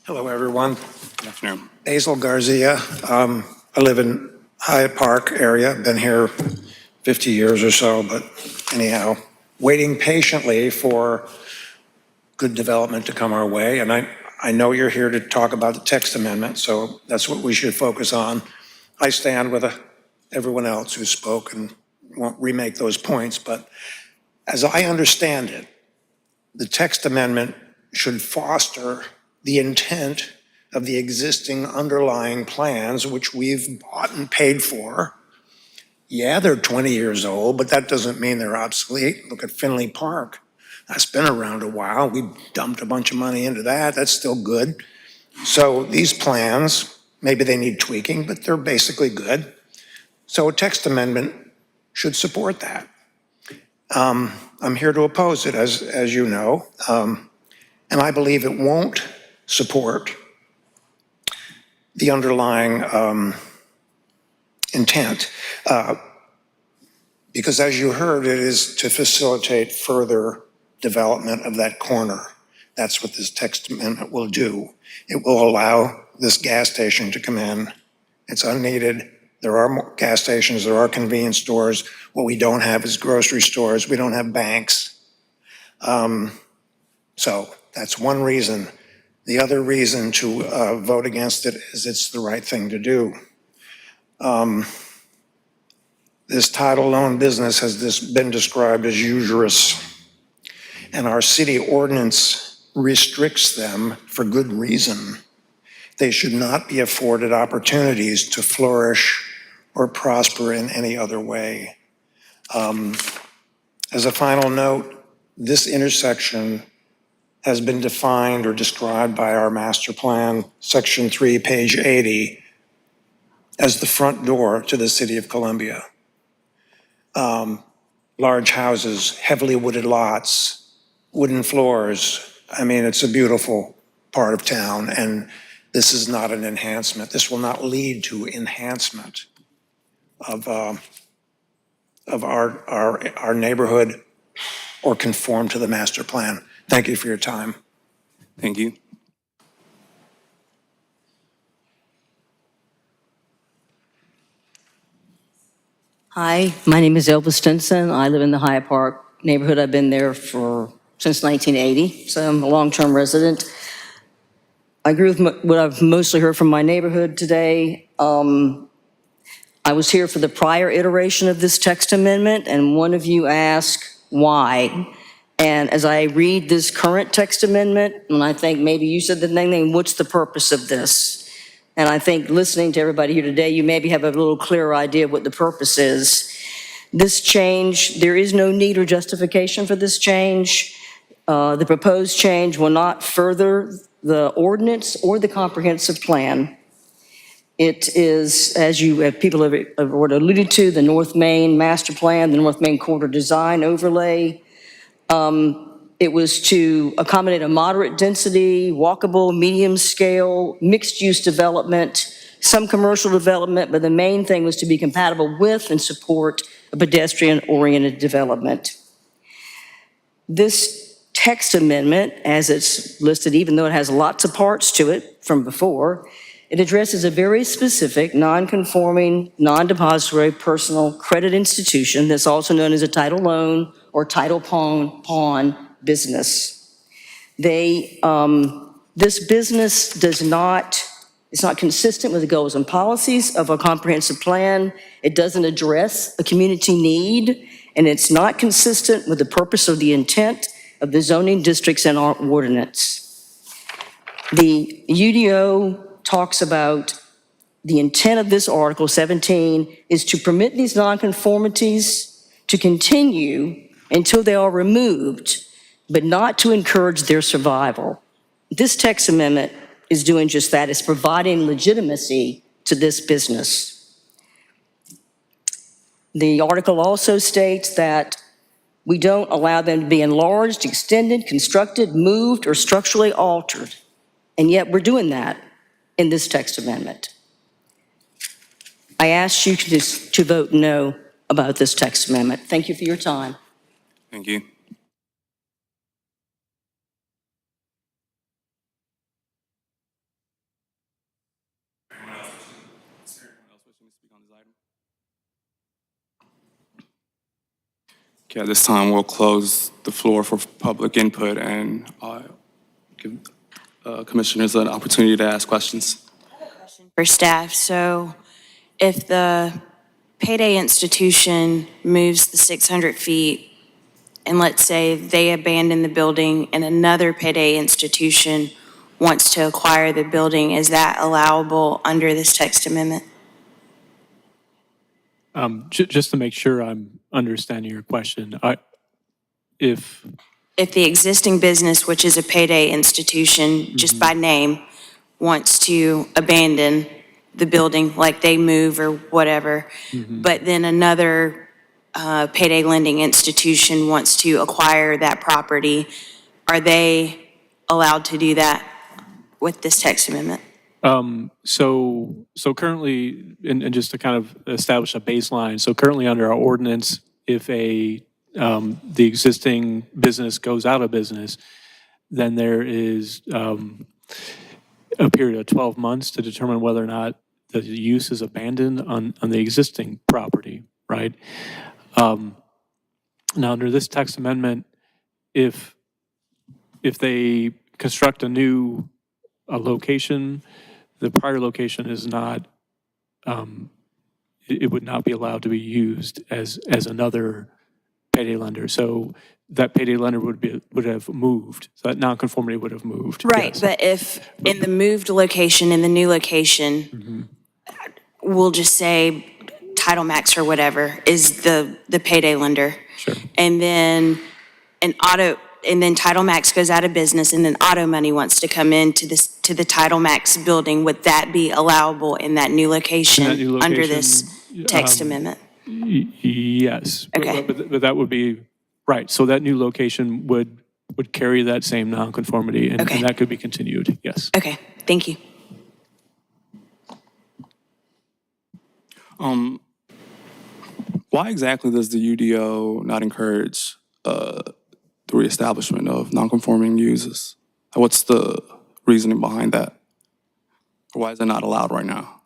Hello, everyone. Good afternoon. Basil Garcia. I live in Hyatt Park area. Been here 50 years or so, but anyhow, waiting patiently for good development to come our way. And I know you're here to talk about the text amendment, so that's what we should focus on. I stand with everyone else who spoke and won't remake those points, but as I understand it, the text amendment should foster the intent of the existing underlying plans, which we've bought and paid for. Yeah, they're 20 years old, but that doesn't mean they're obsolete. Look at Finley Park. That's been around a while. We dumped a bunch of money into that. That's still good. So these plans, maybe they need tweaking, but they're basically good. So a text amendment should support that. I'm here to oppose it, as you know, and I believe it won't support the underlying intent, because as you heard, it is to facilitate further development of that corner. That's what this text amendment will do. It will allow this gas station to come in. It's unneeded. There are more gas stations, there are convenience stores. What we don't have is grocery stores. We don't have banks. So that's one reason. The other reason to vote against it is it's the right thing to do. This title loan business has been described as usurious, and our city ordinance restricts them for good reason. They should not be afforded opportunities to flourish or prosper in any other way. As a final note, this intersection has been defined or described by our master plan, section 3, page 80, as the front door to the city of Columbia. Large houses, heavily wooded lots, wooden floors. I mean, it's a beautiful part of town, and this is not an enhancement. This will not lead to enhancement of our neighborhood or conform to the master plan. Thank you for your time. Thank you. Hi, my name is Elva Stinson. I live in the Hyatt Park neighborhood. I've been there since 1980, so I'm a long-term resident. I agree with what I've mostly heard from my neighborhood today. I was here for the prior iteration of this text amendment, and one of you asked why. And as I read this current text amendment, and I think maybe you said the thing, what's the purpose of this? And I think listening to everybody here today, you maybe have a little clearer idea of what the purpose is. This change, there is no need or justification for this change. The proposed change will not further the ordinance or the comprehensive plan. It is, as people have already alluded to, the North Main Master Plan, the North Main Corridor Design Overlay. It was to accommodate a moderate density, walkable, medium scale, mixed use development, some commercial development, but the main thing was to be compatible with and support a pedestrian-oriented development. This text amendment, as it's listed, even though it has lots of parts to it from before, it addresses a very specific, non-conforming, non-depository personal credit institution that's also known as a title loan or title pawn business. This business is not consistent with the goals and policies of a comprehensive plan. It doesn't address a community need, and it's not consistent with the purpose or the intent of the zoning districts in our ordinance. The UDO talks about the intent of this Article 17 is to permit these nonconformities to continue until they are removed, but not to encourage their survival. This text amendment is doing just that. It's providing legitimacy to this business. The article also states that we don't allow them to be enlarged, extended, constructed, moved, or structurally altered. And yet we're doing that in this text amendment. I ask you to vote no about this text amendment. Thank you for your time. Thank you. Okay, at this time, we'll close the floor for public input and give commissioners an opportunity to ask questions. For staff, so if the payday institution moves the 600 feet, and let's say they abandon the building and another payday institution wants to acquire the building, is that allowable under this text amendment? Just to make sure I'm understanding your question, if If the existing business, which is a payday institution, just by name, wants to abandon the building, like they move or whatever, but then another payday lending institution wants to acquire that property, are they allowed to do that with this text amendment? So currently, and just to kind of establish a baseline, so currently under our ordinance, if the existing business goes out of business, then there is a period of 12 months to determine whether or not the use is abandoned on the existing property, right? Now, under this text amendment, if they construct a new location, the prior location is not, it would not be allowed to be used as another payday lender. So that payday lender would have moved. So that nonconformity would have moved. Right, yes. but if in the moved location, in the new location, we'll just say Title Max or whatever is the payday lender. Sure. And then Title Max goes out of business, and then Auto Money wants to come into to the Title Max building. Would that be allowable in that new location, under this text amendment? Yes. Okay. But that would be, right, so that new location would carry that same nonconformity, and that could be continued, yes. Okay, thank you. Why exactly does the UDO not encourage the reestablishment of nonconforming uses? What's the reasoning behind that? Or why is it not allowed right now?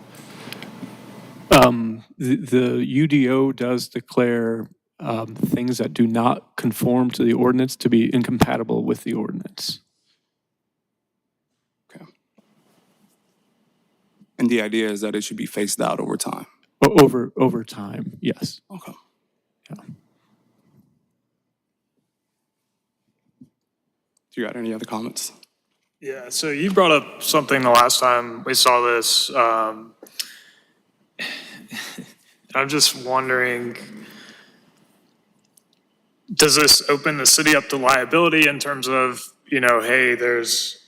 The UDO does declare things that do not conform to the ordinance to be incompatible with the ordinance. Okay. And the idea is that it should be phased out over time. Over time, yes. Okay. Do you got any other comments? Yeah, so you brought up something the last time we saw this. I'm just wondering, does this open the city up to liability in terms of, hey, there's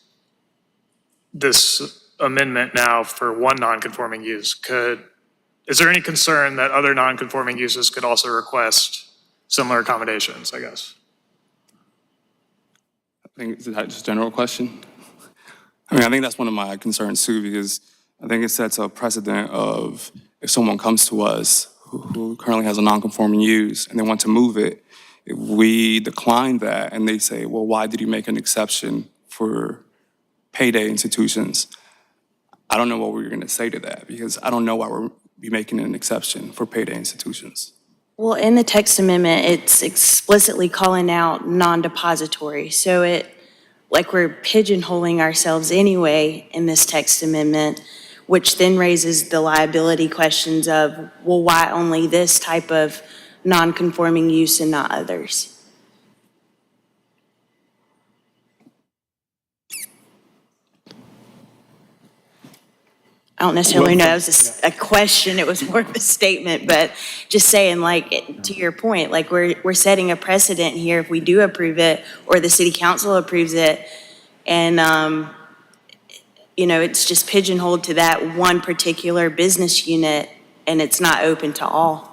this amendment now for one non-conforming use? Is there any concern that other non-conforming uses could also request similar accommodations, I guess? Is that just a general question? I think that's one of my concerns too, because I think it sets a precedent of if someone comes to us who currently has a non-conforming use and they want to move it, if we decline that and they say, well, why did you make an exception for payday institutions? I don't know what we're going to say to that, because I don't know why we're making an exception for payday institutions. Well, in the text amendment, it's explicitly calling out non-depository. So we're pigeonholing ourselves anyway in this text amendment, which then raises the liability questions of, well, why only this type of non-conforming use and not others? I don't necessarily know, it was a question, it was more of a statement, but just saying, to your point, we're setting a precedent here if we do approve it, or the city council approves it, and, it's just pigeonholed to that one particular business unit, and it's not open to all.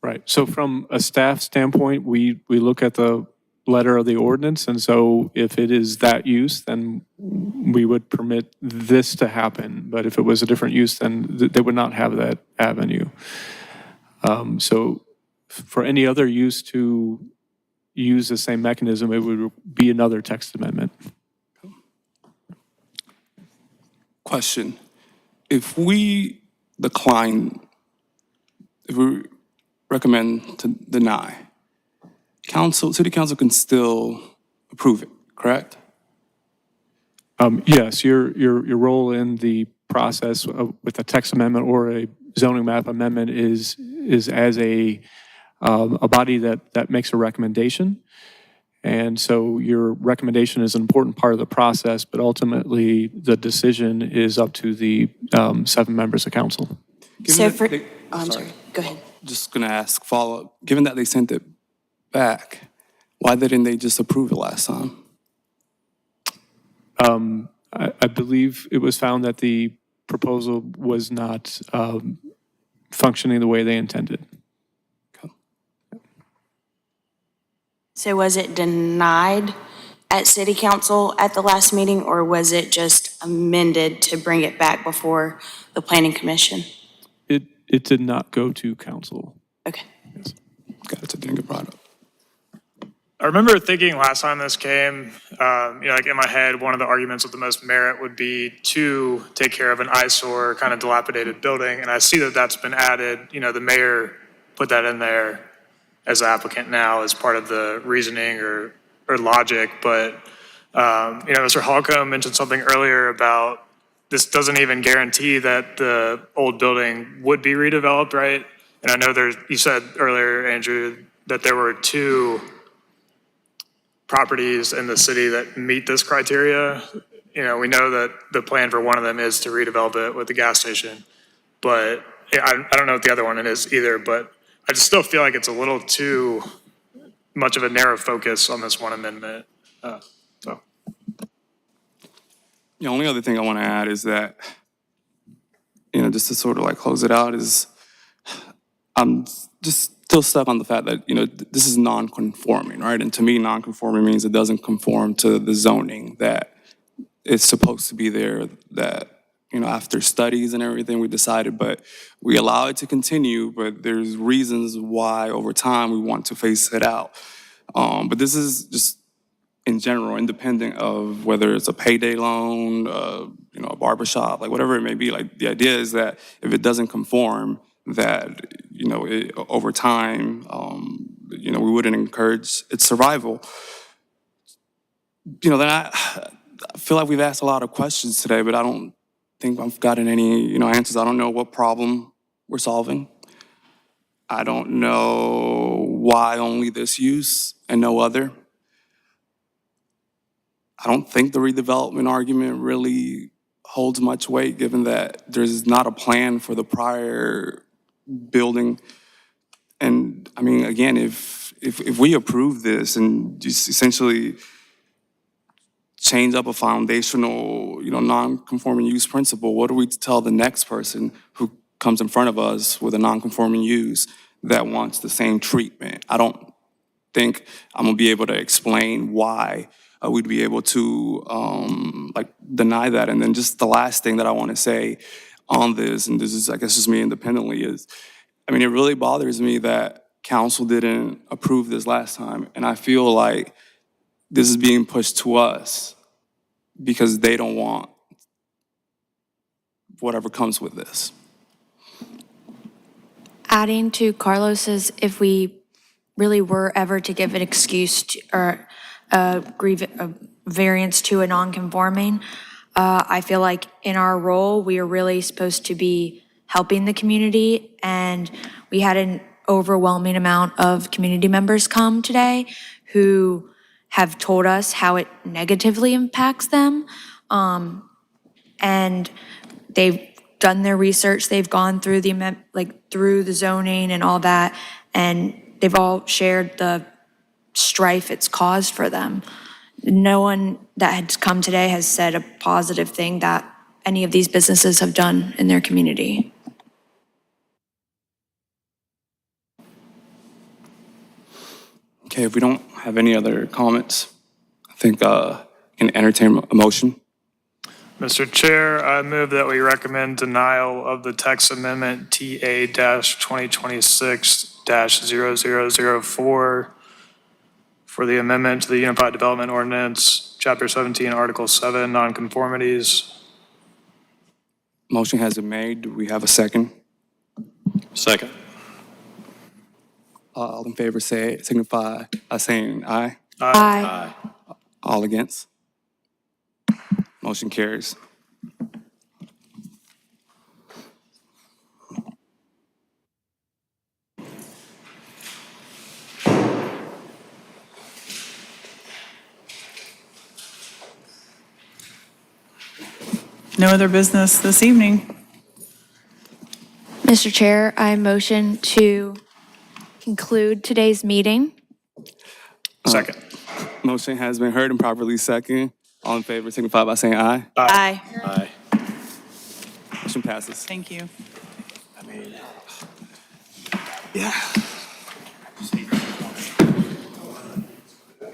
Right. So from a staff standpoint, we look at the letter of the ordinance, and so if it is that use, then we would permit this to happen. But if it was a different use, then they would not have that avenue. So for any other use to use the same mechanism, it would be another text amendment. Question. If we recommend to deny, city council can still approve it, correct? Yes, your role in the process with a text amendment or a zoning map amendment is as a body that makes a recommendation. And so your recommendation is an important part of the process, but ultimately the decision is up to the 7 members of council. I'm sorry, go ahead. Just gonna ask follow-up. Given that they sent it back, why didn't they just approve it last time? I believe it was found that the proposal was not functioning the way they intended. So was it denied at city council at the last meeting, or was it just amended to bring it back before the planning commission? It did not go to council. Okay. Got it, so it didn't get brought up. I remember thinking last time this came, in my head, one of the arguments with the most merit would be to take care of an eyesore, kind of dilapidated building. And I see that that's been added. The mayor put that in there as the applicant now as part of the reasoning or logic. But, Mr. Holcomb mentioned something earlier about this doesn't even guarantee that the old building would be redeveloped, right? And I know you said earlier, Andrew, that there were 2 properties in the city that meet this criteria. We know that the plan for one of them is to redevelop it with the gas station, but I don't know what the other one is either, but I just still feel like it's a little too much of a narrow focus on this one amendment. The only other thing I want to add is that, just to sort of close it out, is I'm just still stuck on the fact that, this is non-conforming, right? And to me, non-conforming means it doesn't conform to the zoning that it's supposed to be there, that, after studies and everything, we decided, but we allow it to continue, but there's reasons why over time we want to phase it out. But this is just, in general, independent of whether it's a payday loan, a barbershop, whatever it may be. The idea is that if it doesn't conform, that, over time, we wouldn't encourage its survival. Then I feel like we've asked a lot of questions today, but I don't think I've gotten any, answers. I don't know what problem we're solving. I don't know why only this use and no other. I don't think the redevelopment argument really holds much weight, given that there's not a plan for the prior building. And I mean, again, if we approve this and just essentially change up a foundational, non-conforming use principle, what do we tell the next person who comes in front of us with a non-conforming use that wants the same treatment? I don't think I'm gonna be able to explain why we'd be able to deny that. And then just the last thing that I want to say on this, and this is, I guess, just me independently, is, I mean, it really bothers me that council didn't approve this last time. And I feel like this is being pushed to us because they don't want whatever comes with this. Adding to Carlos's, if we really were ever to give an excuse to, or a variance to a non-conforming, I feel like in our role, we are really supposed to be helping the community, and we had an overwhelming amount of community members come today who have told us how it negatively impacts them. And they've done their research, they've gone through through the zoning and all that, and they've all shared the strife it's caused for them. No one that had come today has said a positive thing that any of these businesses have done in their community. Okay, if we don't have any other comments, I think can entertain a motion. Mr. Chair, I move that we recommend denial of the text amendment TA-2026-0004 for the amendment to the Unified Development Ordinance, Chapter 17, Article 7, nonconformities. Motion has been made. Do we have a second? Second. All in favor signify by saying aye. Aye. All against? Motion carries. No other business this evening. Mr. Chair, I motion to conclude today's meeting. Second. Motion has been heard and properly second. All in favor signify by saying aye. Aye. Aye. Motion passes. Thank you. Yeah.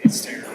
It's terrible.